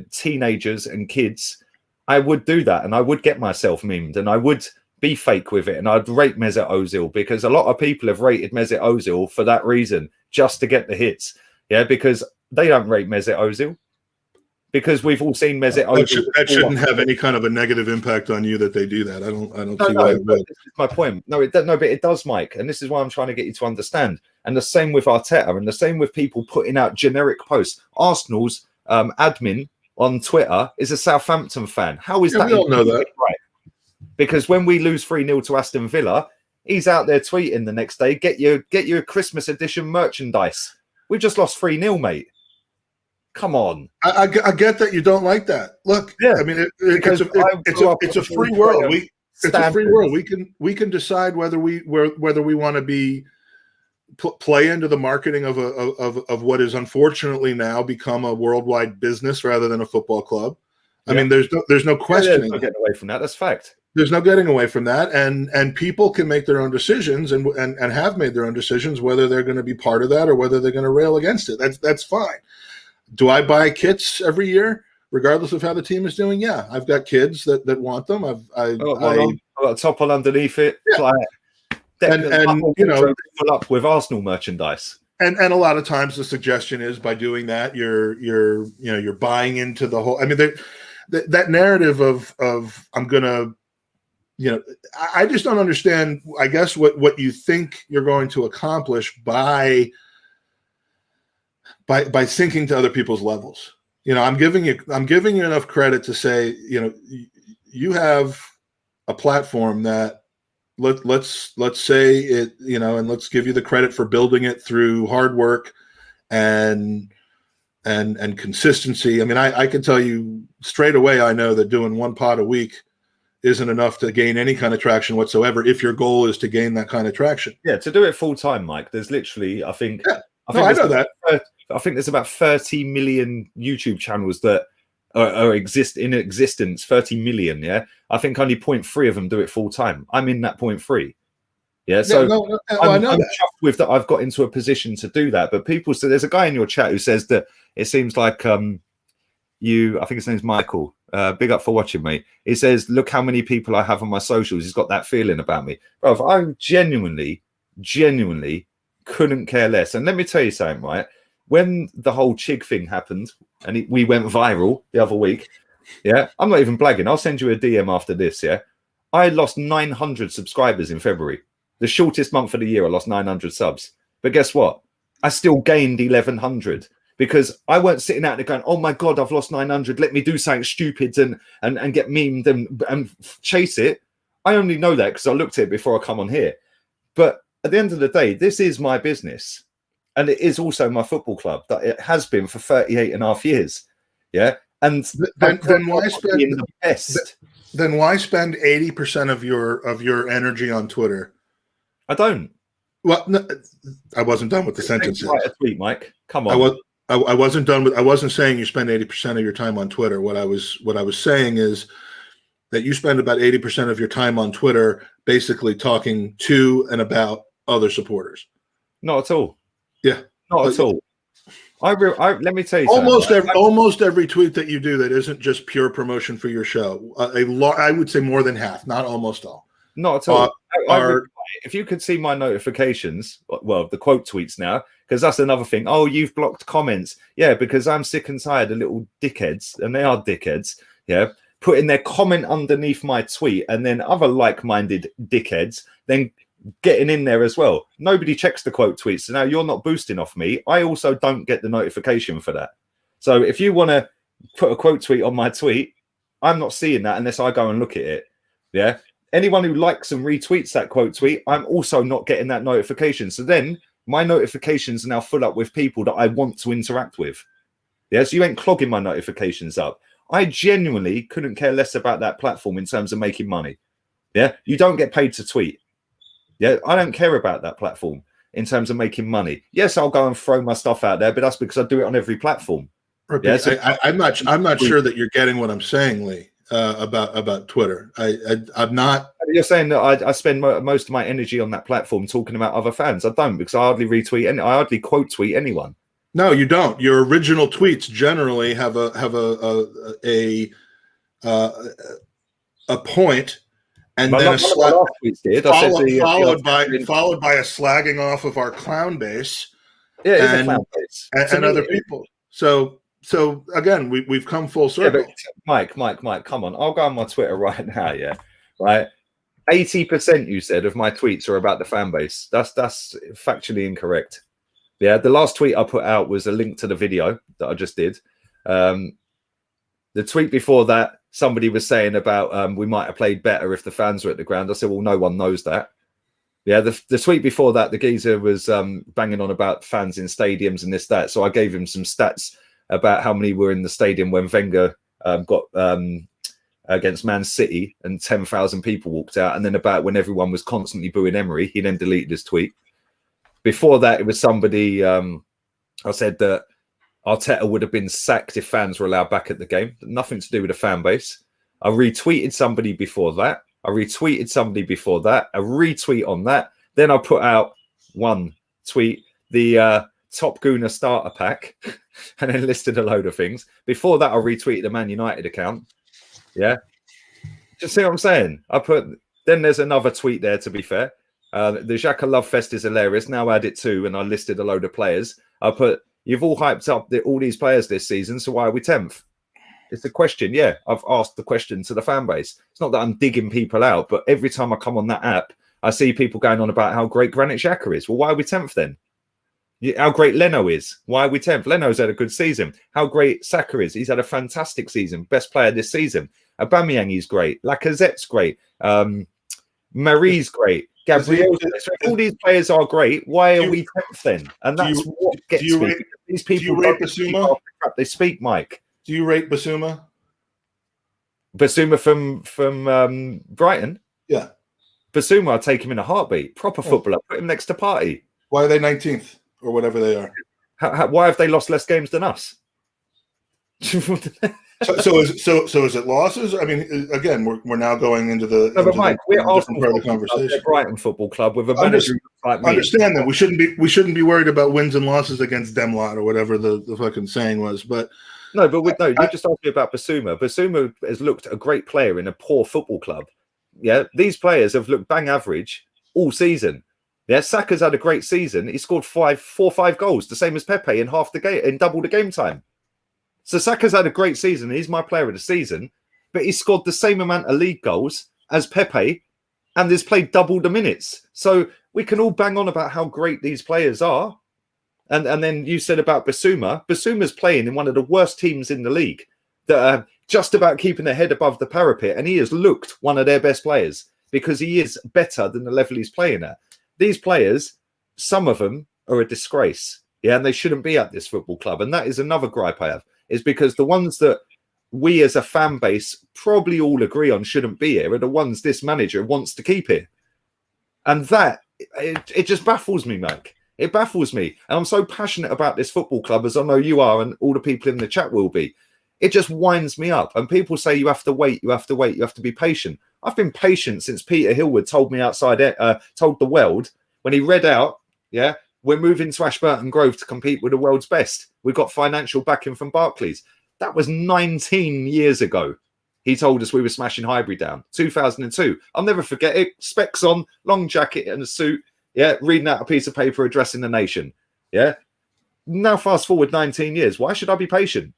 teenagers and kids, I would do that, and I would get myself memed, and I would be fake with it, and I'd rate Mesut Ozil, because a lot of people have rated Mesut Ozil for that reason, just to get the hits. Yeah, because they don't rate Mesut Ozil, because we've all seen Mesut Ozil. That shouldn't have any kind of a negative impact on you that they do that. I don't see why it would. This is my point. But it does, Mike, and this is why I'm trying to get you to understand. And the same with Arteta, and the same with people putting out generic posts. Arsenal's admin on Twitter is a Southampton fan. How is that? We all know that, right? Because when we lose 3-0 to Aston Villa, he's out there tweeting the next day, "Get your Christmas edition merchandise. We just lost 3-0, mate." Come on. I get that you don't like that. Look, yeah. I mean, it's a free world. It's a free world. We can decide whether we want to be play into the marketing of what is unfortunately now become a worldwide business rather than a football club. I mean, there's no questioning. There's no getting away from that. That's fact. There's no getting away from that, and people can make their own decisions and have made their own decisions whether they're going to be part of that or whether they're going to rail against it. That's fine. Do I buy kits every year, regardless of how the team is doing? Yeah, I've got kids that want them. I've got a top on underneath it. Yeah. And you know, fill up with Arsenal merchandise. And a lot of times the suggestion is by doing that, you're buying into the whole. I mean, that narrative of I'm gonna, I just don't understand. I guess what you think you're going to accomplish by sinking to other people's levels. I'm giving you enough credit to say, you have a platform that let's say it, and let's give you the credit for building it through hard work and consistency. I mean, I can tell you straight away, I know that doing one pod a week isn't enough to gain any kind of traction whatsoever if your goal is to gain that kind of traction. Yeah, to do it full time, Mike, there's literally, I think there's about 30 million YouTube channels that are in existence. 30 million, yeah. I think only 0.3 of them do it full time. I'm in that 0.3. Yeah, so I'm chuffed with that. I've got into a position to do that. But people say, there's a guy in your chat who says that it seems like I think his name's Michael. Big up for watching, mate. He says, look how many people I have on my socials. He's got that feeling about me. Bro, I genuinely couldn't care less. And let me tell you something, right? when the whole Chig thing happened and we went viral the other week, yeah, I'm not even blagging. I'll send you a DM after this, yeah. I lost 900 subscribers in February. The shortest month of the year, I lost 900 subs. But guess what? I still gained 1,100 because I weren't sitting out there going, oh my God, I've lost 900. Let me do something stupid and get memed and chase it. I only know that because I looked at it before I come on here. But at the end of the day, this is my business. And it is also my football club that it has been for 38 and a half years. Yeah. And then why spend the best? Then why spend 80% of your energy on Twitter? I don't. Well, no, I wasn't done with the sentence. Write a tweet, Mike. Come on. I wasn't done with. I wasn't saying you spend 80% of your time on Twitter. What I was saying is that you spend about 80% of your time on Twitter, basically talking to and about other supporters. Not at all. Yeah, not at all. Let me tell you, almost every tweet that you do that isn't just pure promotion for your show. I would say more than half, not almost all. Not at all. If you could see my notifications, well, the quote tweets now, because that's another thing. Oh, you've blocked comments. Yeah, because I'm sick and tired of little dickheads, and they are dickheads. Yeah, putting their comment underneath my tweet, and then other like-minded dickheads then getting in there as well. Nobody checks the quote tweets. So now you're not boosting off me. I also don't get the notification for that. So if you want to put a quote tweet on my tweet, I'm not seeing that unless I go and look at it. Yeah. Anyone who likes and retweets that quote tweet, I'm also not getting that notification. So then my notifications are now full up with people that I want to interact with. Yeah. So you ain't clogging my notifications up. I genuinely couldn't care less about that platform in terms of making money. Yeah. You don't get paid to tweet. Yeah, I don't care about that platform in terms of making money. Yes, I'll go and throw my stuff out there, but that's because I do it on every platform. Right, yeah, so I'm not sure that you're getting what I'm saying, Lee, about Twitter. I'm not. You're saying that I spend most of my energy on that platform talking about other fans. I don't, because I hardly retweet and I hardly quote tweet anyone. No, you don't. Your original tweets generally have a point. And then followed by a slagging off of our clown base, a clown base. and other people. So again, we've come full circle. Yeah, Mike, come on! I'll go on my Twitter right now. Yeah, right. 80% you said of my tweets are about the fan base. That's factually incorrect. Yeah, the last tweet I put out was a link to the video that I just did. The tweet before that, somebody was saying about we might have played better if the fans were at the ground. I said, well, no one knows that. Yeah, the tweet before that, the geezer was banging on about fans in stadiums and this, that. So I gave him some stats about how many were in the stadium when Wenger got against Man City and 10,000 people walked out. And then about when everyone was constantly booing Emery, he then deleted his tweet. Before that, it was somebody, I said that Arteta would have been sacked if fans were allowed back at the game. Nothing to do with the fan base. I retweeted somebody before that. A retweet on that. Then I put out one tweet, the top Gooner starter pack, and then listed a load of things. Before that, I retweeted the Man United account. Yeah. Just see what I'm saying? Then there's another tweet there, to be fair. The Xhaka Love Fest is hilarious. Now add it to, and I listed a load of players. I put, you've all hyped up all these players this season, so why are we 10th? It's a question. Yeah, I've asked the question to the fan base. It's not that I'm digging people out, but every time I come on that app, I see people going on about how great Granit Xhaka is. Well, why are we 10th then? How great Leno is. Why are we 10th? Leno's had a good season. How great Saka is. He's had a fantastic season. Best player this season. Aubameyang is great. Lacazette's great. Marie's great. Gabriel. All these players are great. Why are we 10th then? And that's what gets me. These people rate Basuma? They speak, Mike. Do you rate Basuma? Basuma from Brighton? Yeah. Basuma, I'll take him in a heartbeat. Proper footballer. Put him next to Partey. Why are they 19th or whatever they are? Why have they lost less games than us? So is it losses? I mean, again, we're now going into the we're Arsenal part of the conversation. Brighton Football Club with a manager like me. Understand that we shouldn't be worried about wins and losses against them lot or whatever the fucking saying was. But you just asked me about Basuma. Basuma has looked a great player in a poor football club. Yeah, these players have looked bang average all season. Yeah, Saka's had a great season. He scored 5 goals, the same as Pepe in half the game, in double the game time. So Saka's had a great season. He's my player of the season, but he scored the same amount of league goals as Pepe and has played double the minutes. So we can all bang on about how great these players are. And then you said about Basuma. Basuma's playing in one of the worst teams in the league that are just about keeping their head above the parapet. And he has looked one of their best players because he is better than the level he's playing at. These players, some of them are a disgrace. Yeah, and they shouldn't be at this football club. And that is another gripe I have, is because the ones that we as a fan base probably all agree on shouldn't be here are the ones this manager wants to keep here. And that, it just baffles me, Mike. It baffles me. And I'm so passionate about this football club, as I know you are and all the people in the chat will be. It just winds me up. And people say you have to wait, you have to wait, you have to be patient. I've been patient since Peter Hillwood told me told the world when he read out, yeah, we're moving to Ashburton Grove to compete with the world's best. We've got financial backing from Barclays. That was 19 years ago. He told us we were smashing Highbury down. 2002. I'll never forget it. Specs on, long jacket and a suit. Yeah, reading out a piece of paper addressing the nation. Yeah. Now fast forward 19 years. Why should I be patient?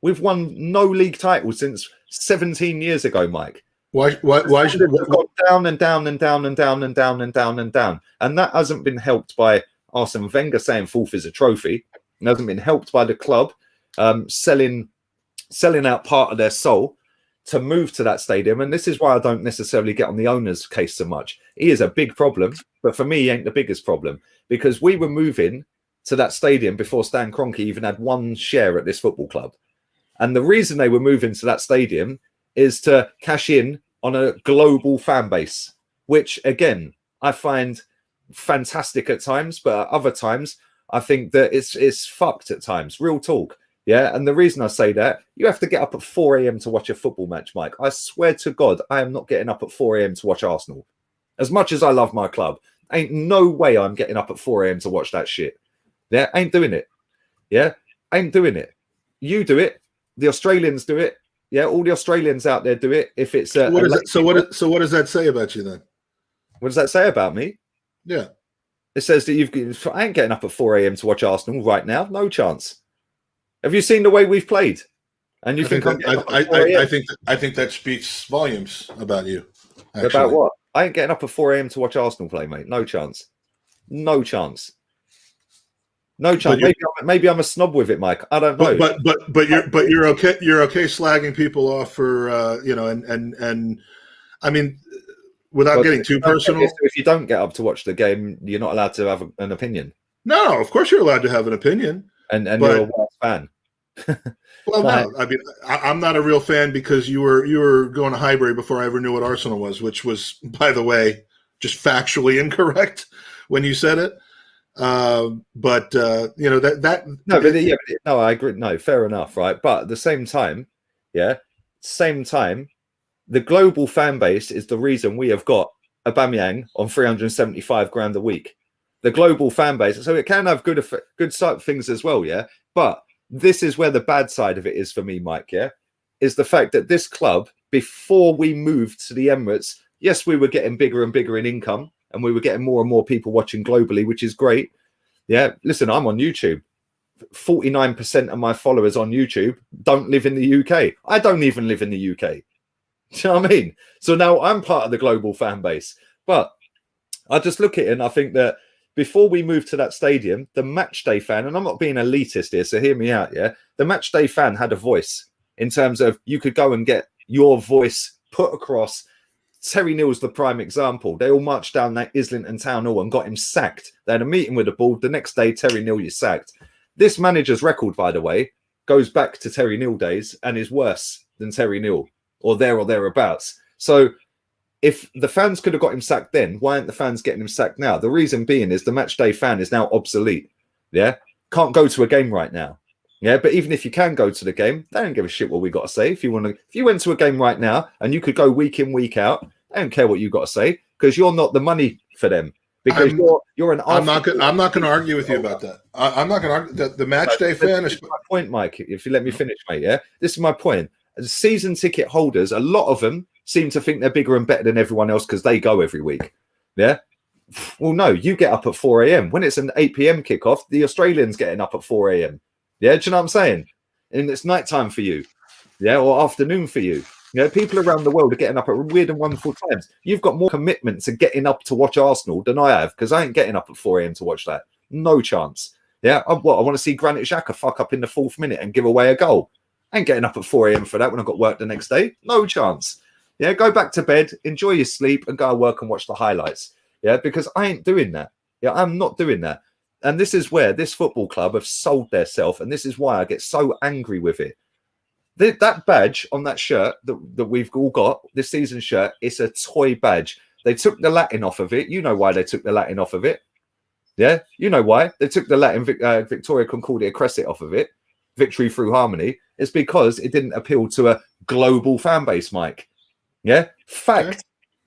We've won no league title since 17 years ago, Mike. Why should it go down and down and down and down and down and down and down? And that hasn't been helped by Arsene Wenger saying fourth is a trophy. It hasn't been helped by the club selling out part of their soul to move to that stadium. And this is why I don't necessarily get on the owner's case so much. He is a big problem, but for me, he ain't the biggest problem because we were moving to that stadium before Stan Kroenke even had one share at this football club. And the reason they were moving to that stadium is to cash in on a global fan base, which, again, I find fantastic at times, but at other times, I think that it's fucked at times. Real talk. Yeah. And the reason I say that, you have to get up at 4 a.m. to watch a football match, Mike. I swear to God, I am not getting up at 4 a.m. to watch Arsenal. As much as I love my club, ain't no way I'm getting up at 4 a.m. to watch that shit. Yeah. Ain't doing it. Yeah. Ain't doing it. You do it. The Australians do it. Yeah. All the Australians out there do it. If it's so what does that say about you then? What does that say about me? Yeah. It says that I ain't getting up at 4 a.m. to watch Arsenal right now. No chance. Have you seen the way we've played? And you think I think that speaks volumes about you. Actually. About what? I ain't getting up at 4 a.m. to watch Arsenal play, mate. No chance. No chance. No chance. Maybe I'm a snob with it, Mike. I don't know. But you're okay. You're okay slagging people off for and I mean, without getting too personal. If you don't get up to watch the game, you're not allowed to have an opinion. No, of course you're allowed to have an opinion. And you're a Wales fan. Well, no, I mean, I'm not a real fan because you were going to Highbury before I ever knew what Arsenal was, which was, by the way, just factually incorrect when you said it. But I agree. No, fair enough, right? But at the same time, the global fan base is the reason we have got Aubameyang on 375 grand a week. The global fan base, so it can have good things as well, yeah. But this is where the bad side of it is for me, Mike. Yeah, is the fact that this club, before we moved to the Emirates, yes, we were getting bigger and bigger in income, and we were getting more and more people watching globally, which is great. Yeah, listen, I'm on YouTube. 49% of my followers on YouTube don't live in the UK. I don't even live in the UK. Do you know what I mean? So now I'm part of the global fan base. But I just look at it and I think that before we moved to that stadium, the matchday fan, and I'm not being elitist here, so hear me out, yeah? The matchday fan had a voice in terms of you could go and get your voice put across. Terry Neal's the prime example. They all marched down that Islington Town Hall and got him sacked. They had a meeting with the board. The next day, Terry Neal, you're sacked. This manager's record, by the way, goes back to Terry Neal days and is worse than Terry Neal, or thereabouts. So if the fans could have got him sacked then, why aren't the fans getting him sacked now? The reason being is the matchday fan is now obsolete. Yeah, can't go to a game right now. Yeah, but even if you can go to the game, they don't give a shit what we got to say. If you went to a game right now and you could go week in, week out, they don't care what you got to say because you're not the money for them. Because you're an. I'm not going to argue with you about that. I'm not going to argue that the matchday fan is my point, Mike. If you let me finish, mate. Yeah, this is my point. As season ticket holders, a lot of them seem to think they're bigger and better than everyone else because they go every week. Yeah, Well, no, you get up at 4 a.m. When it's an 8 p.m. kickoff, the Australians getting up at 4 a.m. Yeah, do you know what I'm saying? And it's nighttime for you, yeah, or afternoon for you. You know, people around the world are getting up at weird and wonderful times. You've got more commitment to getting up to watch Arsenal than I have, because I ain't getting up at 4 a.m. to watch that. No chance. Yeah, I want to see Granit Xhaka fuck up in the 4th minute and give away a goal. I ain't getting up at 4 a.m. for that when I've got work the next day. No chance. Yeah, go back to bed, enjoy your sleep, and go to work and watch the highlights. Yeah, because I ain't doing that. Yeah, I'm not doing that. And this is where this football club have sold theirself, and this is why I get so angry with it. That badge on that shirt that we've all got, this season shirt, it's a toy badge. They took the Latin off of it. You know why they took the Latin off of it. Yeah, you know why. They took the Latin Victoria Concordia Crescent off of it. Victory through harmony. It's because it didn't appeal to a global fan base, Mike. Yeah, fact. Okay.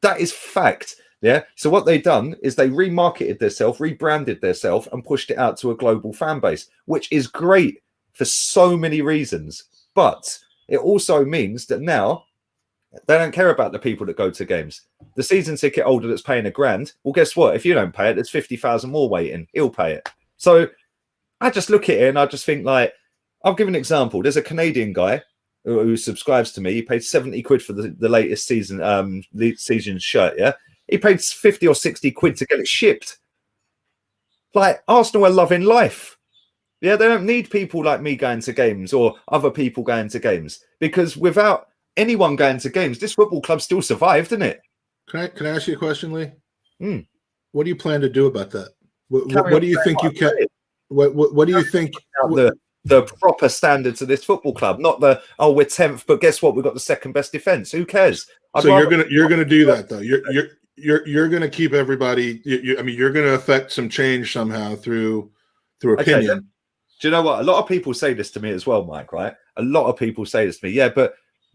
That is fact. Yeah. So what they done is they remarketed themselves, rebranded themselves, and pushed it out to a global fan base, which is great for so many reasons. But it also means that now they don't care about the people that go to games. The season ticket holder that's paying £1,000, well, guess what? If you don't pay it, there's 50,000 more waiting. He'll pay it. So I just look at it and I just think, like, I'll give an example. There's a Canadian guy who subscribes to me. He paid 70 quid for the latest season shirt. Yeah. He paid 50 or 60 quid to get it shipped. Like, Arsenal are loving life. Yeah, they don't need people like me going to games or other people going to games, because without anyone going to games, this football club still survived, didn't it? Can I ask you a question, Lee? What do you plan to do about that? What do you think you can? What do you think? The proper standards of this football club, not the we're 10th, but guess what? We've got the second best defense. Who cares? So you're gonna do that though. You're gonna keep everybody. I mean, you're gonna affect some change somehow through opinion. Okay, do you know what? A lot of people say this to me as well, Mike. Right? A lot of people say this to me. Yeah, but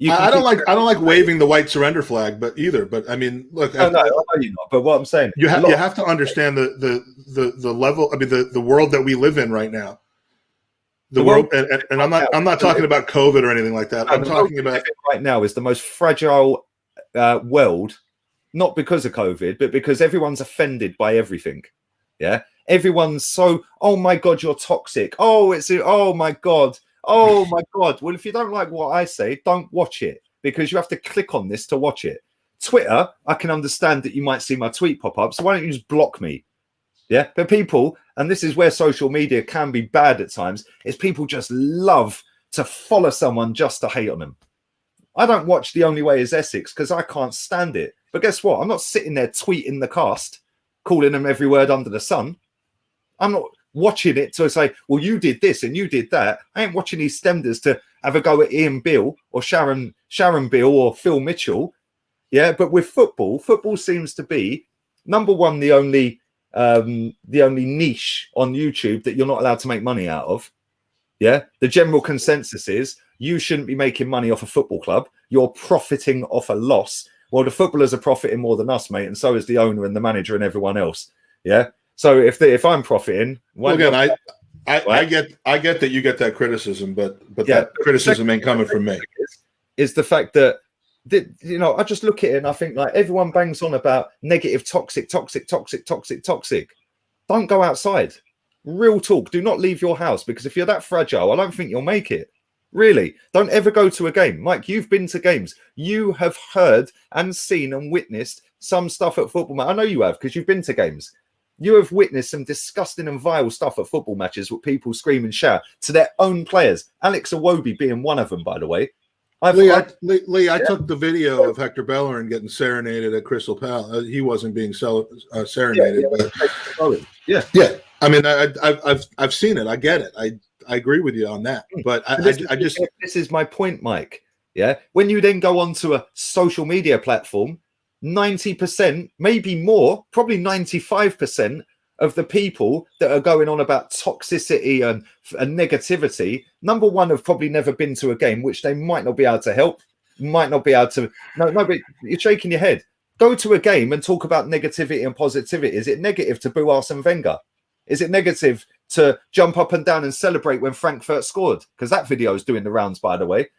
I don't like waving the white surrender flag, but I mean, look. No, I know you're not. But what I'm saying, you have to understand the level. I mean, the world that we live in right now. The world, and I'm not talking about COVID or anything like that. I'm talking about right now is the most fragile world, not because of COVID, but because everyone's offended by everything. Yeah, everyone's so, oh my God, you're toxic. Oh my God. Oh my God. Well, if you don't like what I say, don't watch it, because you have to click on this to watch it. Twitter, I can understand that you might see my tweet pop up. So why don't you just block me? Yeah, but people, and this is where social media can be bad at times, is people just love to follow someone just to hate on them. I don't watch The Only Way is Essex because I can't stand it. But guess what? I'm not sitting there tweeting the cast, calling them every word under the sun. I'm not watching it to say, well, you did this and you did that. I ain't watching these STEMders to have a go at Ian Beale or Sharon Beale or Phil Mitchell. Yeah, but with football seems to be, number one, the only niche on YouTube that you're not allowed to make money out of. Yeah, the general consensus is you shouldn't be making money off a football club. You're profiting off a loss. Well, the footballers are profiting more than us, mate, and so is the owner and the manager and everyone else. Yeah, so if I'm profiting, again, I get that you get that criticism, but yeah, that criticism ain't coming from me. Is the fact that I just look at it and I think, like, everyone bangs on about negative, toxic. Don't go outside. Real talk. Do not leave your house, because if you're that fragile, I don't think you'll make it. Really. Don't ever go to a game. Mike, you've been to games. You have heard and seen and witnessed some stuff at football. I know you have, because you've been to games. You have witnessed some disgusting and vile stuff at football matches with people scream and shout to their own players. Alex Iwobi being one of them, by the way. I took the video of Hector Bellerin getting serenaded at Crystal Palace. He wasn't being serenaded. Yeah. I mean, I've seen it. I get it. I agree with you on that. But this is my point, Mike. Yeah. When you then go onto a social media platform, 90%, maybe more, probably 95% of the people that are going on about toxicity and negativity, number one, have probably never been to a game, which they might not be able to help, might not be able to. No, but you're shaking your head. Go to a game and talk about negativity and positivity. Is it negative to boo Arsene Wenger? Is it negative to jump up and down and celebrate when Frankfurt scored? Because that video is doing the rounds, by the way.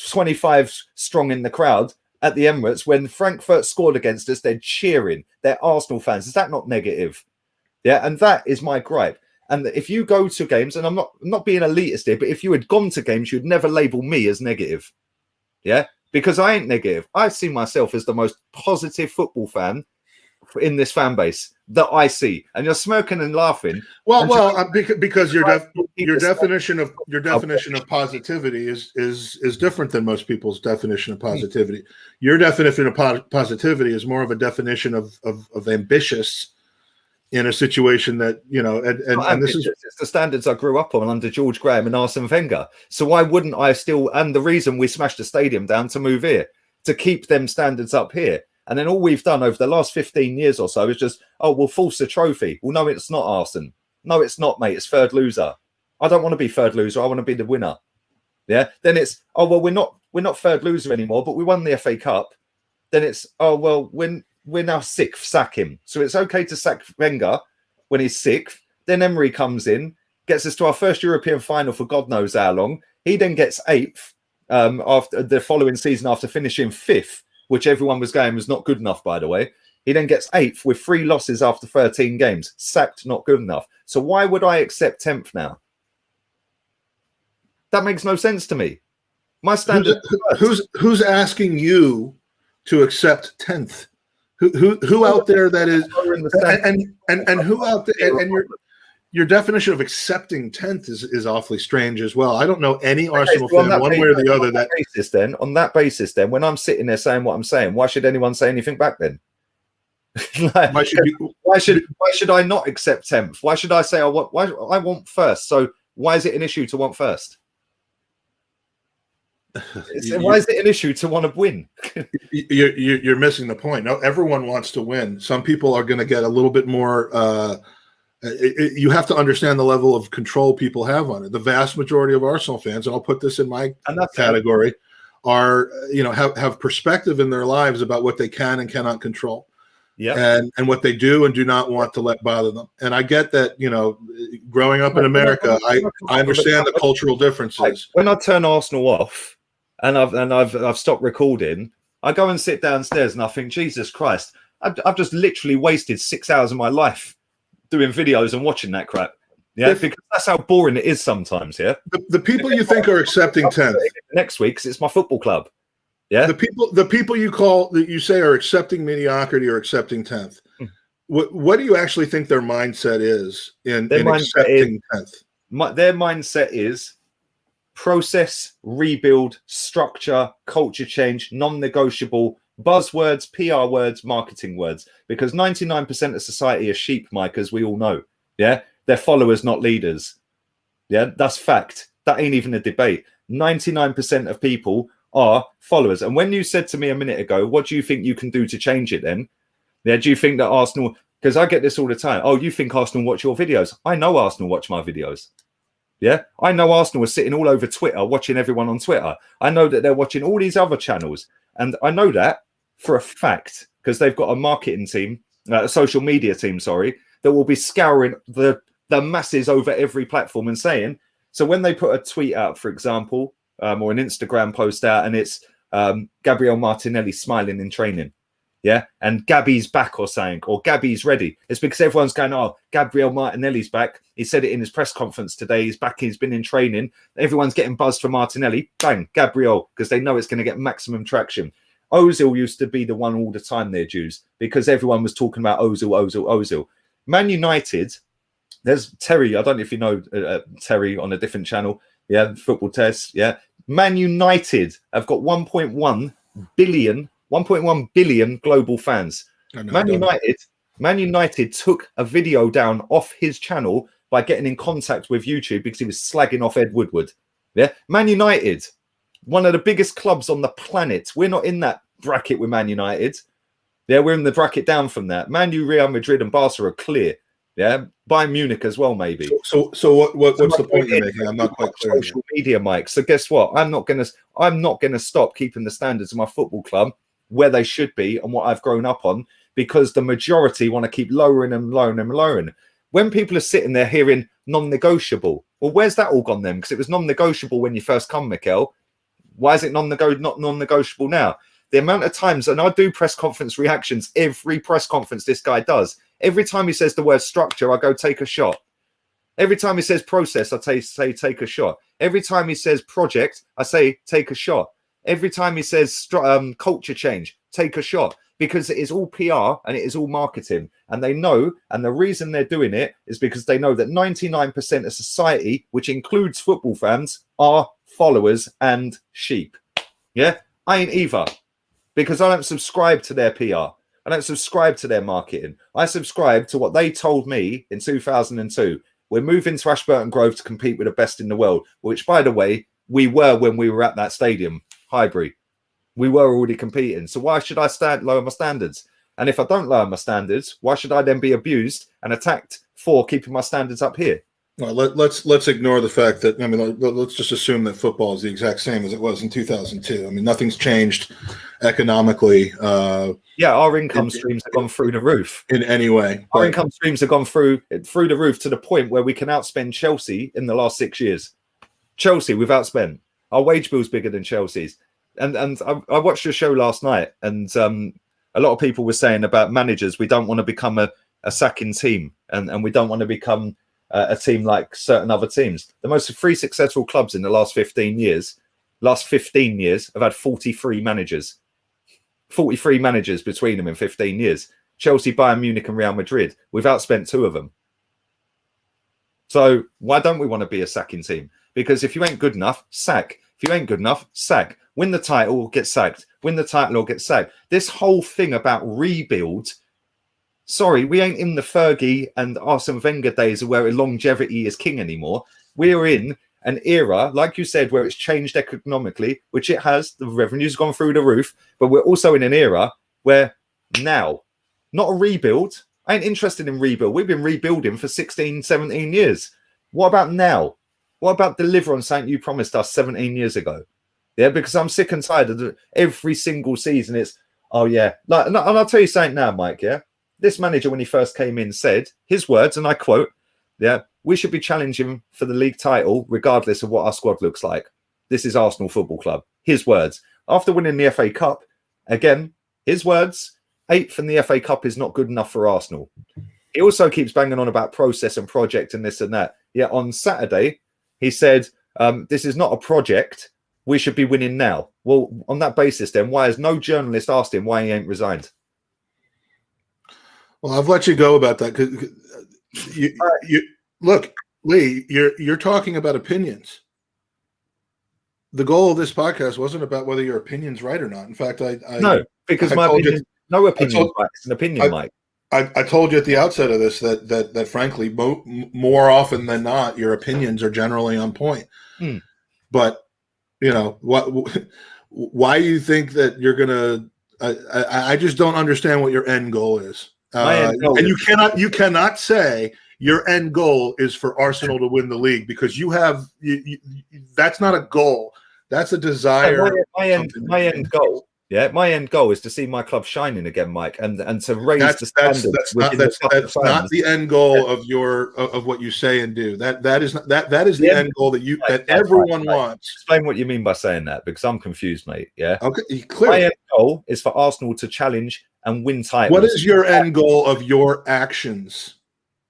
25 strong in the crowd, at the Emirates when Frankfurt scored against us. They're cheering. They're Arsenal fans. Is that not negative? Yeah, and that is my gripe. And if you go to games, and I'm not being elitist here, but if you had gone to games, you'd never label me as negative. Yeah, because I ain't negative. I see myself as the most positive football fan in this fan base that I see. And you're smirking and laughing. Because your definition of positivity is different than most people's definition of positivity. Your definition of positivity is more of a definition of ambitious in a situation that, you know, and this is it's the standards I grew up on under George Graham and Arsene Wenger. So why wouldn't I still? And the reason we smashed the stadium down to move here, to keep them standards up here. And then all we've done over the last 15 years or so is just, oh, we'll force a trophy. Well, no, it's not, Arsene. No, it's not, mate. It's third loser. I don't want to be third loser. I want to be the winner. Yeah. Then it's, oh, well, we're not third loser anymore, but we won the FA Cup. Then it's, oh, well, we're now sixth, sack him. So it's okay to sack Wenger when he's sixth. Then Emery comes in, gets us to our first European final for God knows how long. He then gets eighth after the following season after finishing fifth, which everyone was going was not good enough, by the way. He then gets eighth with 3 losses after 13 games. Sacked, not good enough. So why would I accept 10th now? That makes no sense to me. My standard. Who's asking you to accept 10th? Who out there that is, and who out there, and your definition of accepting 10th is awfully strange as well. I don't know any Arsenal fan, one way or the other, that on that basis, then, when I'm sitting there saying what I'm saying, why should anyone say anything back then? Like, why should I not accept 10th? Why should I say I want first? So why is it an issue to want first? Why is it an issue to want to win? You're missing the point. No, everyone wants to win. Some people are going to get a little bit more. You have to understand the level of control people have on it. The vast majority of Arsenal fans, and I'll put this in my category, are have perspective in their lives about what they can and cannot control. Yeah, and what they do and do not want to let bother them. And I get that, growing up in America, I understand the cultural differences. When I turn Arsenal off and I've stopped recording, I go and sit downstairs and I think, Jesus Christ, I've just literally wasted 6 hours of my life doing videos and watching that crap. Yeah, because that's how boring it is sometimes. Yeah, the people you think are accepting 10th next week, 'cause it's my football club. Yeah, the people you say are accepting mediocrity or accepting 10th. What do you actually think their mindset is in accepting 10th? Their mindset is process, rebuild, structure, culture change, non-negotiable, buzzwords, PR words, marketing words. Because 99% of society are sheep, Mike, as we all know. Yeah, they're followers, not leaders. Yeah, that's fact. That ain't even a debate. 99% of people are followers. And when you said to me a minute ago, what do you think you can do to change it then? Yeah, do you think that Arsenal, because I get this all the time, oh, you think Arsenal watch your videos? I know Arsenal watch my videos. Yeah, I know Arsenal are sitting all over Twitter, watching everyone on Twitter. I know that they're watching all these other channels. And I know that for a fact, because they've got a marketing team, a social media team, sorry, that will be scouring the masses over every platform and saying, so when they put a tweet out, for example, or an Instagram post out, and it's Gabriel Martinelli smiling in training, yeah, and Gabby's back or something, or Gabby's ready. It's because everyone's going, oh, Gabriel Martinelli's back. He said it in his press conference today. He's back. He's been in training. Everyone's getting buzzed for Martinelli. Bang, Gabriel, because they know it's going to get maximum traction. Ozil used to be the one all the time there, Jews, because everyone was talking about Ozil. Man United, there's Terry. I don't know if you know Terry on a different channel. Yeah, football test. Yeah. Man United have got 1.1 billion global fans. Man United took a video down off his channel by getting in contact with YouTube because he was slagging off Ed Woodward. Yeah. Man United, one of the biggest clubs on the planet. We're not in that bracket with Man United. Yeah, we're in the bracket down from that. Man U, Real Madrid and Barca are clear. Yeah, Bayern Munich as well, maybe. So what's the point you're making? I'm not quite clear. Social media, Mike. So guess what? I'm not gonna stop keeping the standards of my football club where they should be and what I've grown up on, because the majority want to keep lowering and lowering and lowering. When people are sitting there hearing non-negotiable, well, where's that all gone then? Because it was non-negotiable when you first come, Mikel. Why is it not non-negotiable now? The amount of times, and I do press conference reactions, every press conference this guy does. Every time he says the word structure, I go take a shot. Every time he says process, I say take a shot. Every time he says project, I say take a shot. Every time he says culture change, take a shot. Because it is all PR and it is all marketing. And they know, and the reason they're doing it is because they know that 99% of society, which includes football fans, are followers and sheep. Yeah, I ain't either, because I don't subscribe to their PR. I don't subscribe to their marketing. I subscribe to what they told me in 2002. We're moving to Ashburton Grove to compete with the best in the world, which, by the way, we were when we were at that stadium, Highbury. We were already competing. So why should I lower my standards? And if I don't lower my standards, why should I then be abused and attacked for keeping my standards up here? Well, let's ignore the fact that, I mean, let's just assume that football is the exact same as it was in 2002. I mean, nothing's changed economically. Yeah, our income streams have gone through the roof in any way. Our income streams have gone through the roof to the point where we can outspend Chelsea in the last 6 years. Chelsea, we've outspent. Our wage bill's bigger than Chelsea's. And I watched your show last night, and a lot of people were saying about managers, we don't want to become a sacking team, and we don't want to become a team like certain other teams. The most three successful clubs in the last 15 years have had 43 managers. 43 managers between them in 15 years. Chelsea, Bayern Munich and Real Madrid. We've outspent two of them. So why don't we want to be a sacking team? Because if you ain't good enough, sack. If you ain't good enough, sack. Win the title, get sacked. Win the title or get sacked. This whole thing about rebuild, sorry, we ain't in the Fergie and Arsene Wenger days where longevity is king anymore. We're in an era, like you said, where it's changed economically, which it has. The revenue's gone through the roof. But we're also in an era where now, not a rebuild. I ain't interested in rebuild. We've been rebuilding for 16, 17 years. What about now? What about deliver on something you promised us 17 years ago? Yeah, because I'm sick and tired of every single season. It's, oh yeah. Like, and I'll tell you something now, Mike, yeah? This manager, when he first came in, said, his words, and I quote, yeah, we should be challenging for the league title regardless of what our squad looks like. This is Arsenal Football Club. His words. After winning the FA Cup, again, his words, 8th in the FA Cup is not good enough for Arsenal. He also keeps banging on about process and project and this and that. Yet on Saturday, he said, this is not a project. We should be winning now. Well, on that basis, then, why has no journalist asked him why he ain't resigned? Well, I've let you go about that. You look, Lee, you're talking about opinions. The goal of this podcast wasn't about whether your opinion's right or not. In fact, no, because my opinion, no opinion, it's an opinion, Mike. I told you at the outset of this that frankly, more often than not, your opinions are generally on point. But you know why you think that you're gonna? I just don't understand what your end goal is. And you cannot say your end goal is for Arsenal to win the league because you have that's not a goal. That's a desire. My end goal. Yeah, my end goal is to see my club shining again, Mike, and to raise the standards. That's not the end goal of what you say and do. That is the end goal that everyone wants. Explain what you mean by saying that, because I'm confused, mate. Yeah. Okay. Clear. My end goal is for Arsenal to challenge and win titles. What is your end goal of your actions?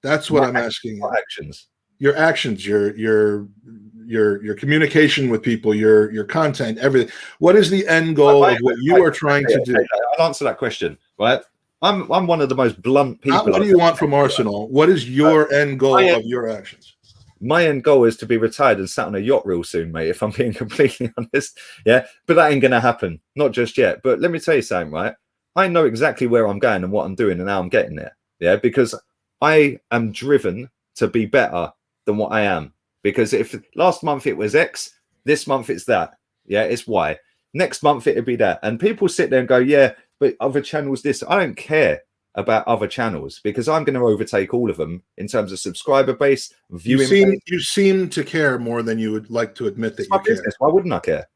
That's what I'm asking you. Actions. Your actions. Your communication with people, your content, everything. What is the end goal of what you are trying to do? I'll answer that question. Right, I'm one of the most blunt people. What do you want from Arsenal? What is your end goal of your actions? My end goal is to be retired and sat on a yacht real soon, mate. If I'm being completely honest, yeah. But that ain't gonna happen, not just yet. But let me tell you something, right? I know exactly where I'm going and what I'm doing and how I'm getting there. Yeah, because I am driven to be better than what I am. Because if last month it was X, this month it's that. Yeah, it's Y. Next month it'll be that. And people sit there and go, yeah, but other channels this. I don't care about other channels because I'm going to overtake all of them in terms of subscriber base, viewing. You seem to care more than you would like to admit that you care. Business. Why wouldn't I care?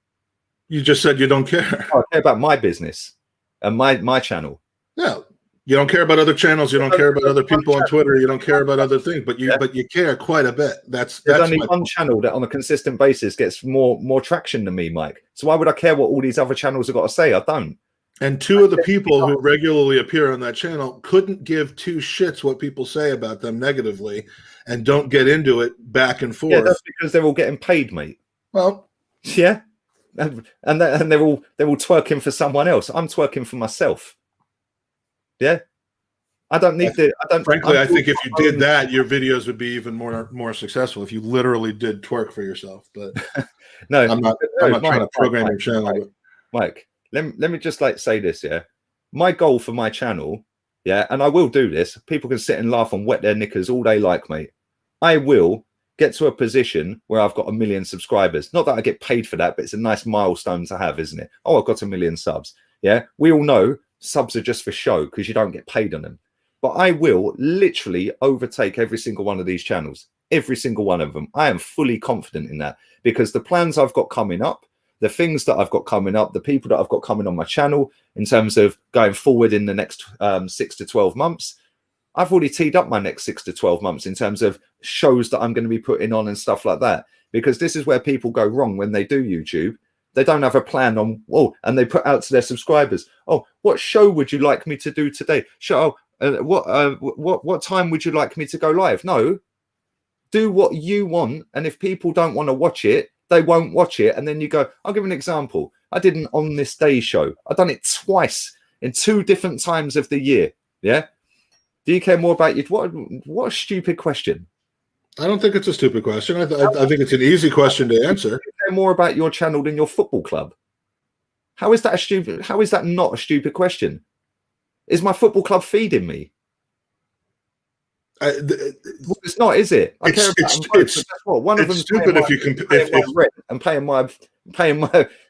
You just said you don't care. I care about my business and my channel. No. You don't care about other channels. You don't care about other people on Twitter. You don't care about other things, but you care quite a bit. There's only one channel that on a consistent basis gets more traction than me, Mike. So why would I care what all these other channels have got to say? I don't. And two of the people who regularly appear on that channel couldn't give two shits what people say about them negatively, and don't get into it back and forth. Yeah, that's because they're all getting paid, mate. Well, yeah, and they're all twerking for someone else. I'm twerking for myself. Yeah, I don't need the. I don't. Frankly, I think if you did that, your videos would be even more successful if you literally did twerk for yourself. But no, I'm not trying to program your channel. Mike, let me just say this. Yeah, my goal for my channel. Yeah, and I will do this. People can sit and laugh and wet their knickers all they like, mate. I will get to a position where I've got 1 million subscribers. Not that I get paid for that, but it's a nice milestone to have, isn't it? Oh, I've got 1 million subs. Yeah, we all know subs are just for show because you don't get paid on them. But I will literally overtake every single one of these channels, every single one of them. I am fully confident in that because the plans I've got coming up, the things that I've got coming up, the people that I've got coming on my channel in terms of going forward in the next 6 to 12 months, I've already teed up my next 6 to 12 months in terms of shows that I'm going to be putting on and stuff like that. Because this is where people go wrong when they do YouTube. They don't have a plan on, and they put out to their subscribers, what show would you like me to do today? What time would you like me to go live? No, do what you want. And if people don't want to watch it, they won't watch it. And then you go, I'll give an example. I did an On This Day show. I've done it twice in 2 different times of the year. Yeah. Do you care more about you? What a stupid question. I don't think it's a stupid question. I think it's an easy question to answer. Do you care more about your channel than your football club? How is that How is that not a stupid question? Is my football club feeding me? It's not, is it? I care about them both, but that's what one of them. It's stupid if you paying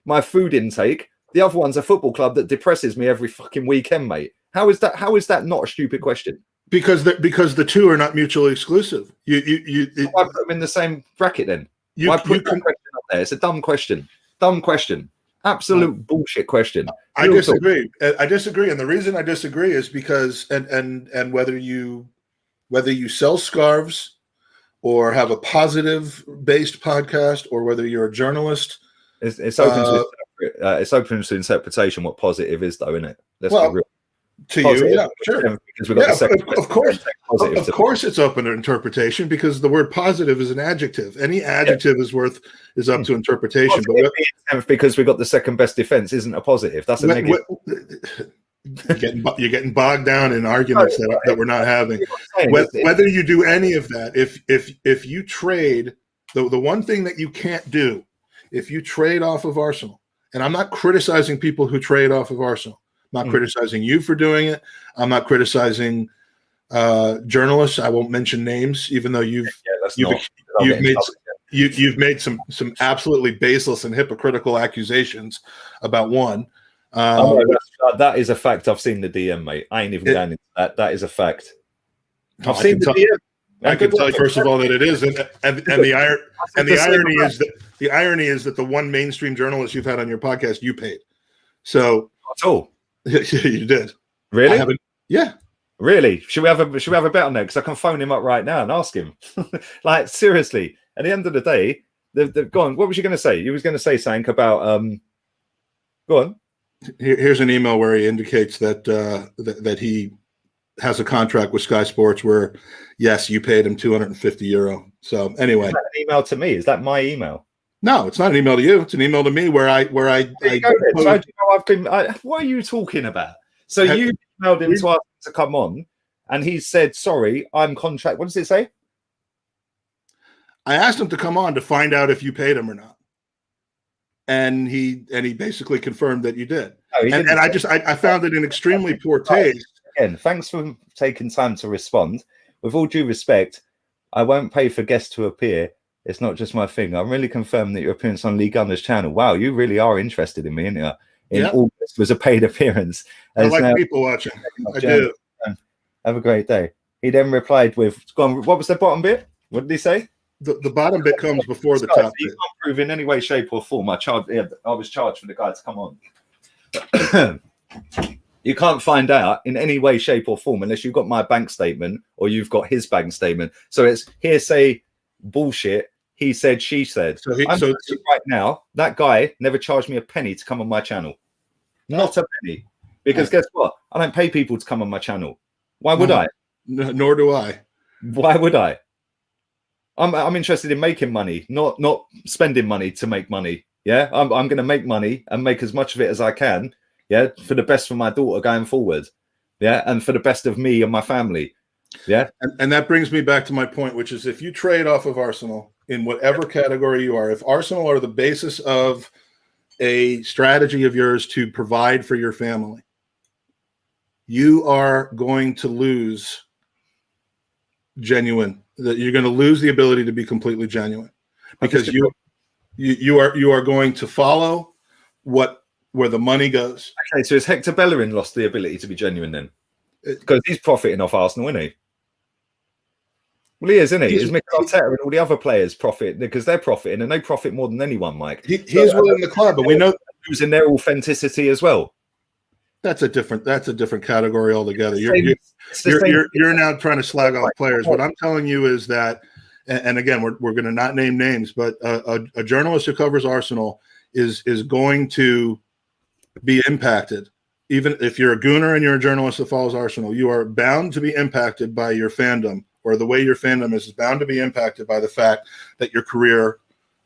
my food intake. The other one's a football club that depresses me every fucking weekend, mate. How is that not a stupid question? Because the two are not mutually exclusive. Why put them in the same bracket then? Why put that question up there? It's a dumb question. Absolute bullshit question. I disagree. I disagree, and the reason I disagree is because and whether you sell scarves or have a positive based podcast or whether you're a journalist, it's open to interpretation what positive is, though, isn't it? Let's be real. To positive, you, yeah, sure. Because we got of course, it's open to interpretation because the word positive is an adjective. Any adjective is up to interpretation. But because we got the second best defense isn't a positive. That's a negative. You're getting bogged down in arguments that we're not having. Whether you do any of that, if you trade, the one thing that you can't do, if you trade off of Arsenal, and I'm not criticizing people who trade off of Arsenal. I'm not criticizing you for doing it. I'm not criticizing journalists. I won't mention names, even though you've made some absolutely baseless and hypocritical accusations about one. That is a fact. I've seen the DM, mate. I ain't even going into that. That is a fact. I've seen the DM. I can tell you first of all that it is, and the irony is that the one mainstream journalist you've had on your podcast you paid. So you did. Really? Yeah. Really? Should we have a bet on that? Because I can phone him up right now and ask him. Like, seriously. At the end of the day, they've gone. What was you going to say? You was going to say something about go on. Here's an email where he indicates that he has a contract with Sky Sports where, yes, you paid him €250. So anyway, is that an email to me? Is that my email? No, it's not an email to you. It's an email to me where I what are you talking about? So you emailed him to ask him to come on, and he said, "Sorry, I'm contract." What does it say? I asked him to come on to find out if you paid him or not, and he basically confirmed that you did. No, and I found it in extremely poor taste. Again, thanks for taking time to respond. With all due respect, I won't pay for guests to appear. It's not just my thing. I'm really confirmed that your appearance on Lee Gunner's channel. Wow, you really are interested in me, aren't you? August was a paid appearance. I like people watching. I do. Have a great day. He then replied with, what was the bottom bit? What did he say? The bottom bit comes before the top bit. You can't prove in any way, shape, or form. I was charged for the guy to come on. You can't find out in any way, shape, or form unless you've got my bank statement or you've got his bank statement. So it's hearsay bullshit. He said, she said. Right now, that guy never charged me a penny to come on my channel. Not a penny. Because guess what? I don't pay people to come on my channel. Why would I? Nor do I. Why would I? I'm interested in making money, not spending money to make money. Yeah, I'm going to make money and make as much of it as I can. Yeah, for the best for my daughter going forward. Yeah, and for the best of me and my family. Yeah, and that brings me back to my point, which is if you trade off of Arsenal in whatever category you are, if Arsenal are the basis of a strategy of yours to provide for your family, you are going to lose genuine. That you're going to lose the ability to be completely genuine, because you are going to follow where the money goes. Okay, so has Hector Bellerin lost the ability to be genuine then? Because he's profiting off Arsenal, isn't he? Well, he is, isn't he? Is Mikel Arteta and all the other players profit because they're profiting and they profit more than anyone, Mike? He's within the club, but we know losing their authenticity as well. That's a different category altogether. You're now trying to slag off players. What I'm telling you is that, and again, we're going to not name names, but a journalist who covers Arsenal is going to be impacted. Even if you're a Gooner and you're a journalist that follows Arsenal, you are bound to be impacted by your fandom, or the way your fandom is bound to be impacted by the fact that your career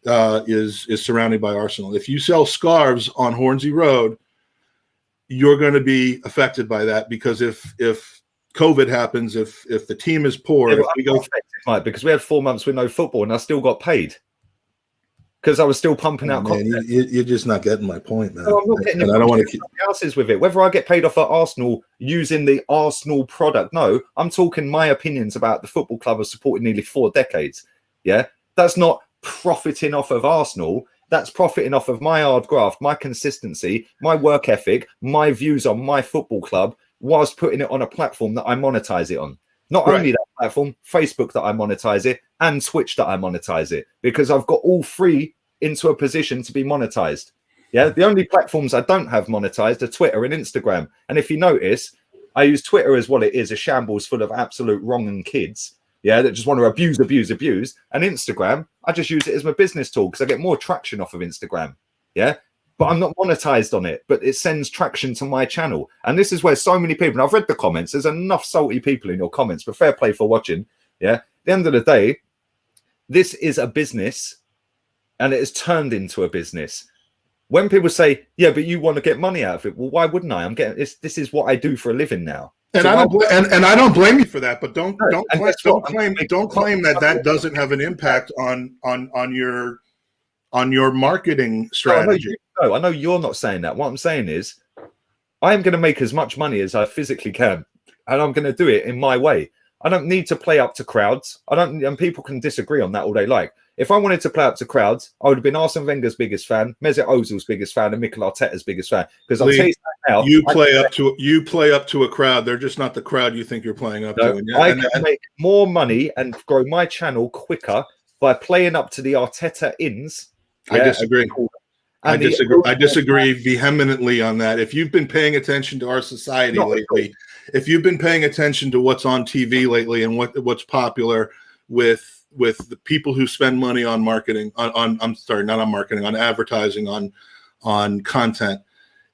is surrounded by Arsenal. If you sell scarves on Hornsey Road, you're going to be affected by that, because if COVID happens, if the team is poor, if we go affected, Mike, because we had 4 months with no football and I still got paid because I was still pumping out content. You're just not getting my point, man. No, I'm not getting and I don't want to keep houses with it. Whether I get paid off at Arsenal using the Arsenal product, no, I'm talking my opinions about the football club I've supported nearly 4 decades. Yeah, that's not profiting off of Arsenal. That's profiting off of my hard graft, my consistency, my work ethic, my views on my football club, whilst putting it on a platform that I monetize it on. Not only that platform, Facebook that I monetize it, and Twitch that I monetize it, because I've got all 3 into a position to be monetized. Yeah, the only platforms I don't have monetized are Twitter and Instagram. And if you notice, I use Twitter as what it is, a shambles full of absolute wrong and kids. Yeah, that just want to abuse. And Instagram, I just use it as my business tool because I get more traction off of Instagram. Yeah, but I'm not monetized on it, but it sends traction to my channel. And this is where so many people, and I've read the comments, there's enough salty people in your comments, but fair play for watching. Yeah, at the end of the day, this is a business and it has turned into a business. When people say, yeah, but you want to get money out of it, well, why wouldn't I? This is what I do for a living now. And so I don't blame you for that, but don't claim that doesn't have an impact on your marketing strategy. No, I know you're not saying that. What I'm saying is, I am going to make as much money as I physically can, and I'm going to do it in my way. I don't need to play up to crowds. And people can disagree on that all they like. If I wanted to play up to crowds, I would have been Arsene Wenger's biggest fan, Mesut Ozil's biggest fan, and Mikel Arteta's biggest fan. Because I'll tell you now, you play up to a crowd. They're just not the crowd you think you're playing up to. I can make more money and grow my channel quicker by playing up to the Arteta ins. I disagree. I disagree vehemently on that. If you've been paying attention to our society lately, if you've been paying attention to what's on TV lately and what's popular with the people who spend money on marketing, on advertising, on content,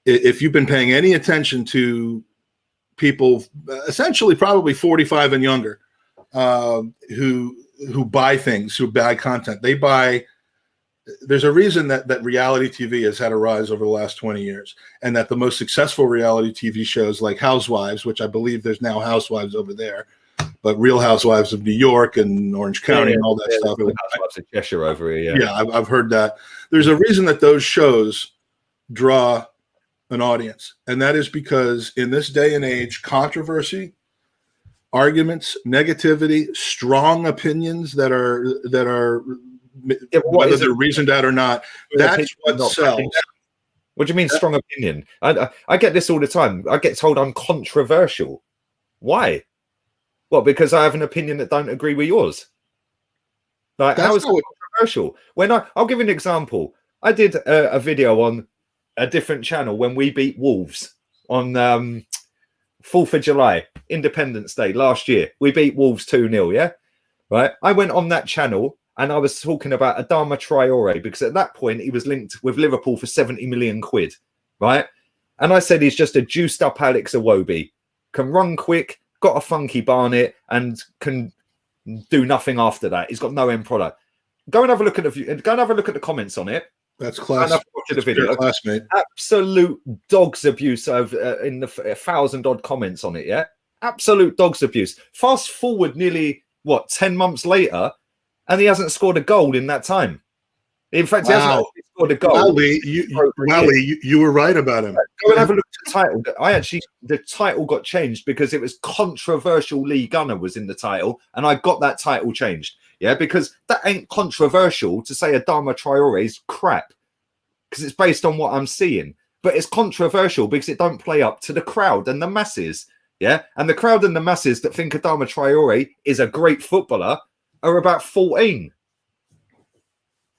if you've been paying any attention to people, essentially probably 45 and younger, who buy things, who buy content, there's a reason that reality TV has had a rise over the last 20 years, and that the most successful reality TV shows like Housewives, which I believe there's now Housewives over there, but Real Housewives of New York and Orange County and all that stuff. Housewives of Cheshire over here. Yeah, I've heard that. There's a reason that those shows draw an audience, and that is because in this day and age, controversy, arguments, negativity, strong opinions that are whether they're reasoned out or not, that's what sells. What do you mean strong opinion? I get this all the time. I get told I'm controversial. Why? Well, because I have an opinion that don't agree with yours. Like, how is it controversial? I'll give you an example. I did a video on a different channel when we beat Wolves on 4th of July, Independence Day last year. We beat Wolves 2-0, yeah? Right? I went on that channel and I was talking about Adama Traore because at that point he was linked with Liverpool for 70 million quid, right? And I said he's just a juiced up Alex Iwobi, can run quick, got a funky barnet, and can do nothing after that. He's got no end product. Go and have a look at the comments on it. That's class. The video. Classmate. Absolute dog's abuse in the 1,000 odd comments on it. Yeah, absolute dog's abuse. Fast forward nearly 10 months later, and he hasn't scored a goal in that time. In fact, he hasn't scored a goal. Wally, you were right about him. Go and have a look at the title. The title got changed because it was controversial. Lee Gunner was in the title, and I got that title changed. Yeah, because that ain't controversial to say Adama Traore is crap, because it's based on what I'm seeing. But it's controversial because it don't play up to the crowd and the masses. Yeah, and the crowd and the masses that think Adama Traore is a great footballer are about 14.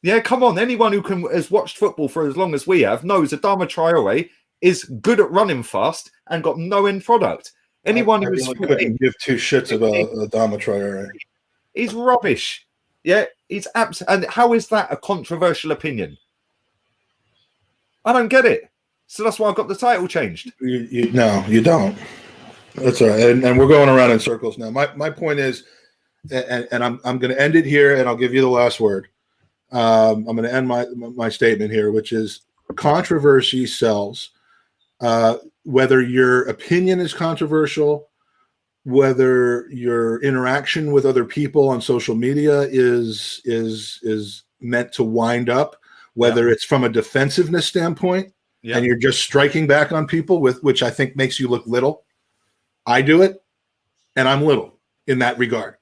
Yeah, come on. Anyone who has watched football for as long as we have knows Adama Traore is good at running fast and got no end product. Anyone who's couldn't give two shits about Adama Traore. He's rubbish. Yeah, he's and how is that a controversial opinion? I don't get it. So that's why I got the title changed. No, you don't. That's all right. And we're going around in circles now. My point is, and I'm going to end it here, and I'll give you the last word. I'm going to end my statement here, which is controversy sells. Whether your opinion is controversial, whether your interaction with other people on social media is meant to wind up, whether it's from a defensiveness standpoint, and you're just striking back on people, which I think makes you look little. I do it, and I'm little in that regard.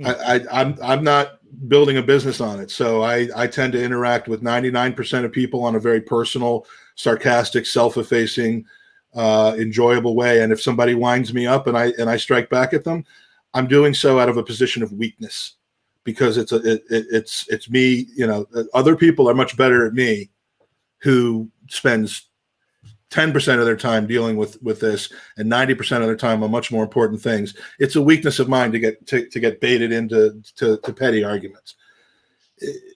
I'm not building a business on it, so I tend to interact with 99% of people on a very personal, sarcastic, self-effacing, enjoyable way. And if somebody winds me up and I strike back at them, I'm doing so out of a position of weakness, because it's me. You know, other people are much better at me, who spends 10% of their time dealing with this, and 90% of their time on much more important things. It's a weakness of mine to get baited into petty arguments.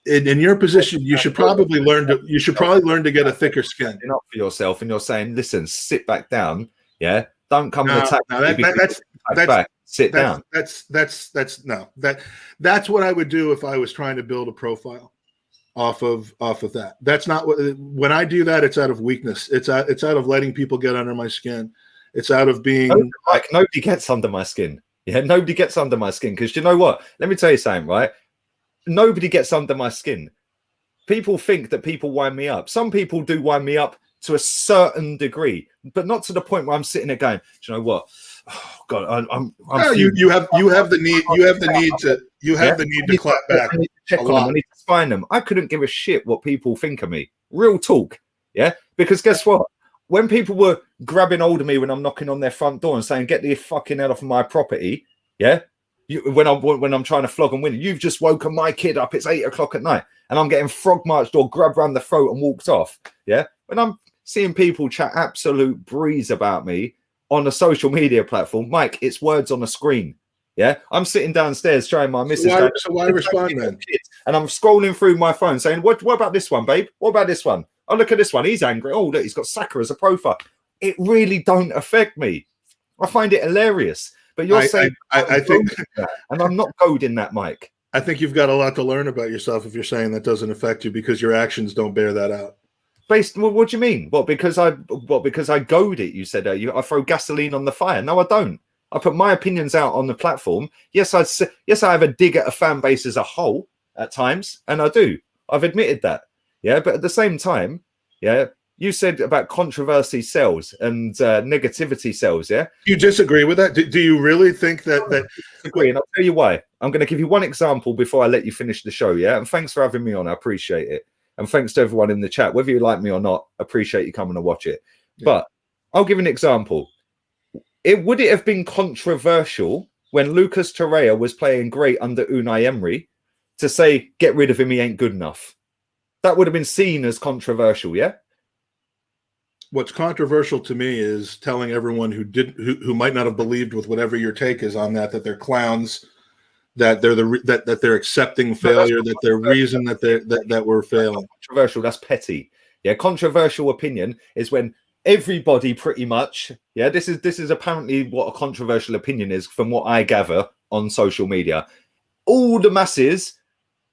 In your position, you should probably learn to get a thicker skin. You're not for yourself, and you're saying, "Listen, sit back down. Yeah, don't come and attack." Sit down. That's what I would do if I was trying to build a profile off of that. That's not when I do that. It's out of weakness. It's out of letting people get under my skin. It's out of being like, nobody gets under my skin. Yeah, nobody gets under my skin, because you know what? Let me tell you something, right? Nobody gets under my skin. People think that people wind me up. Some people do wind me up to a certain degree, but not to the point where I'm sitting there going, do you know what? Oh God, I'm you have the need to clap back. I need to check on them. I need to spine them. I couldn't give a shit what people think of me. Real talk. Yeah, because guess what? When people were grabbing hold of me when I'm knocking on their front door and saying, "Get the fucking hell off of my property," yeah. When I'm trying to flog and win, you've just woken my kid up. It's 8 o'clock at night, and I'm getting frog marched or grabbed around the throat and walked off. Yeah, when I'm seeing people chat absolute breeze about me on a social media platform, Mike, it's words on a screen. Yeah, I'm sitting downstairs showing my missus. So why respond then? And I'm scrolling through my phone saying, "What about this one, babe? What about this one? Oh, look at this one. He's angry. Oh, look, he's got Saka as a profile." It really don't affect me. I find it hilarious. But you're saying I think that, and I'm not goading that, Mike. I think you've got a lot to learn about yourself if you're saying that doesn't affect you, because your actions don't bear that out. What do you mean? Because I goad it? You said I throw gasoline on the fire. No, I don't. I put my opinions out on the platform. Yes, I have a dig at a fan base as a whole at times, and I do. I've admitted that. Yeah, but at the same time, yeah. You said about controversy sells and negativity sells, yeah? You disagree with that? Do you really think that... I disagree, and I'll tell you why. I'm going to give you one example before I let you finish the show, yeah? And thanks for having me on. I appreciate it. And thanks to everyone in the chat. Whether you like me or not, I appreciate you coming to watch it. Yeah. But I'll give an example. Would it have been controversial when Lucas Torreira was playing great under Unai Emery to say, get rid of him, he ain't good enough? That would have been seen as controversial, yeah? What's controversial to me is telling everyone who might not have believed with whatever your take is on that they're clowns, that they're accepting failure, that they're reason that we're failing. Controversial, that's petty. Yeah, controversial opinion is when everybody pretty much, yeah, this is apparently what a controversial opinion is from what I gather on social media. All the masses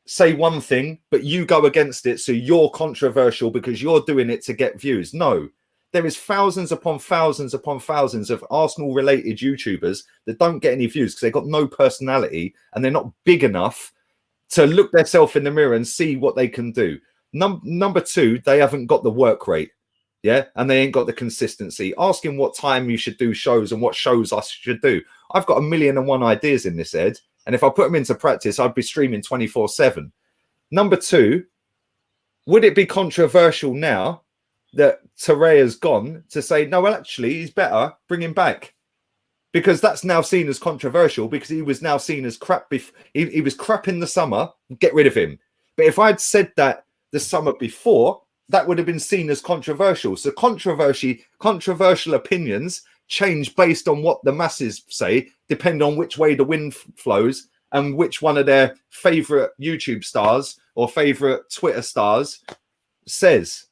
say one thing, but you go against it, so you're controversial because you're doing it to get views. No, there is thousands upon thousands upon thousands of Arsenal-related YouTubers that don't get any views because they've got no personality and they're not big enough to look themselves in the mirror and see what they can do. Number two, they haven't got the work rate, yeah, and they ain't got the consistency. Asking what time you should do shows and what shows I should do. I've got 1,000,001 ideas in this head, and if I put them into practice, I'd be streaming 24/7. Number two, would it be controversial now that Torreira's gone to say, no, well, actually, he's better, bring him back? Because that's now seen as controversial because he was now seen as crap. He was crap in the summer, get rid of him. But if I'd said that the summer before, that would have been seen as controversial. So controversial opinions change based on what the masses say, depend on which way the wind flows and which one of their favorite YouTube stars or favorite Twitter stars says,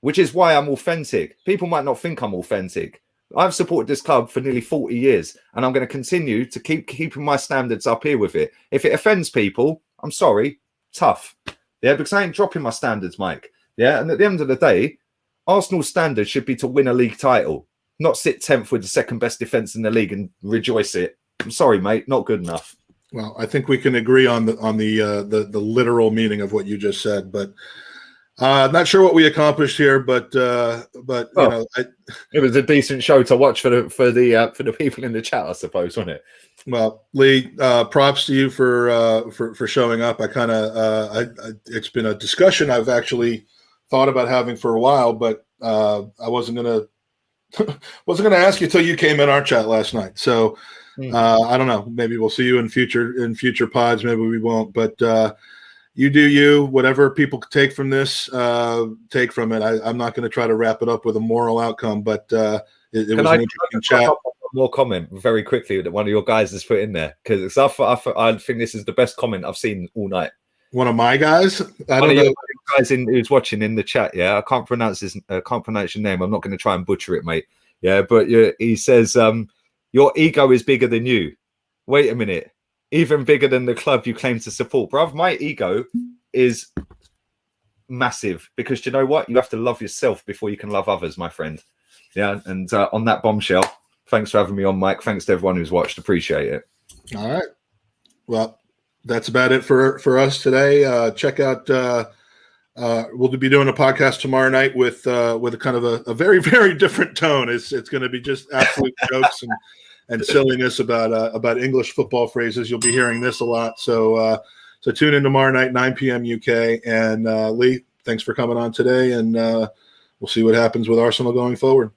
which is why I'm authentic. People might not think I'm authentic. I've supported this club for nearly 40 years and I'm going to continue to keeping my standards up here with it. If it offends people, I'm sorry, tough. Yeah, because I ain't dropping my standards, Mike. Yeah, and at the end of the day, Arsenal's standards should be to win a league title, not sit 10th with the second best defence in the league and rejoice it. I'm sorry, mate, not good enough. Well, I think we can agree on the literal meaning of what you just said, but not sure what we accomplished here, but you know, it was a decent show to watch for the people in the chat, I suppose, wasn't it? Well, Lee, props to you for showing up. It's been a discussion I've actually thought about having for a while, but I wasn't gonna ask you till you came in our chat last night. So I don't know. Maybe we'll see you in future pods. Maybe we won't, but. You do you. Whatever people take from this, take from it. I'm not going to try to wrap it up with a moral outcome, but it was an interesting chat. More comment very quickly that one of your guys has put in there because I think this is the best comment I've seen all night. One of my guys, I don't know. Guys who's watching in the chat. Yeah, I can't pronounce your name. I'm not going to try and butcher it, mate. Yeah, but he says your ego is bigger than you. Wait a minute. Even bigger than the club you claim to support. Bruv, my ego is massive because you know what? You have to love yourself before you can love others, my friend. Yeah, and on that bombshell, thanks for having me on, Mike. Thanks to everyone who's watched. Appreciate it. All right. Well, that's about it for us today. Check out we'll be doing a podcast tomorrow night with a kind of a very, very different tone. It's going to be just absolute jokes and silliness about English football phrases. You'll be hearing this a lot. So tune in tomorrow night, 9 p.m. UK. And Lee, thanks for coming on today. And we'll see what happens with Arsenal going forward.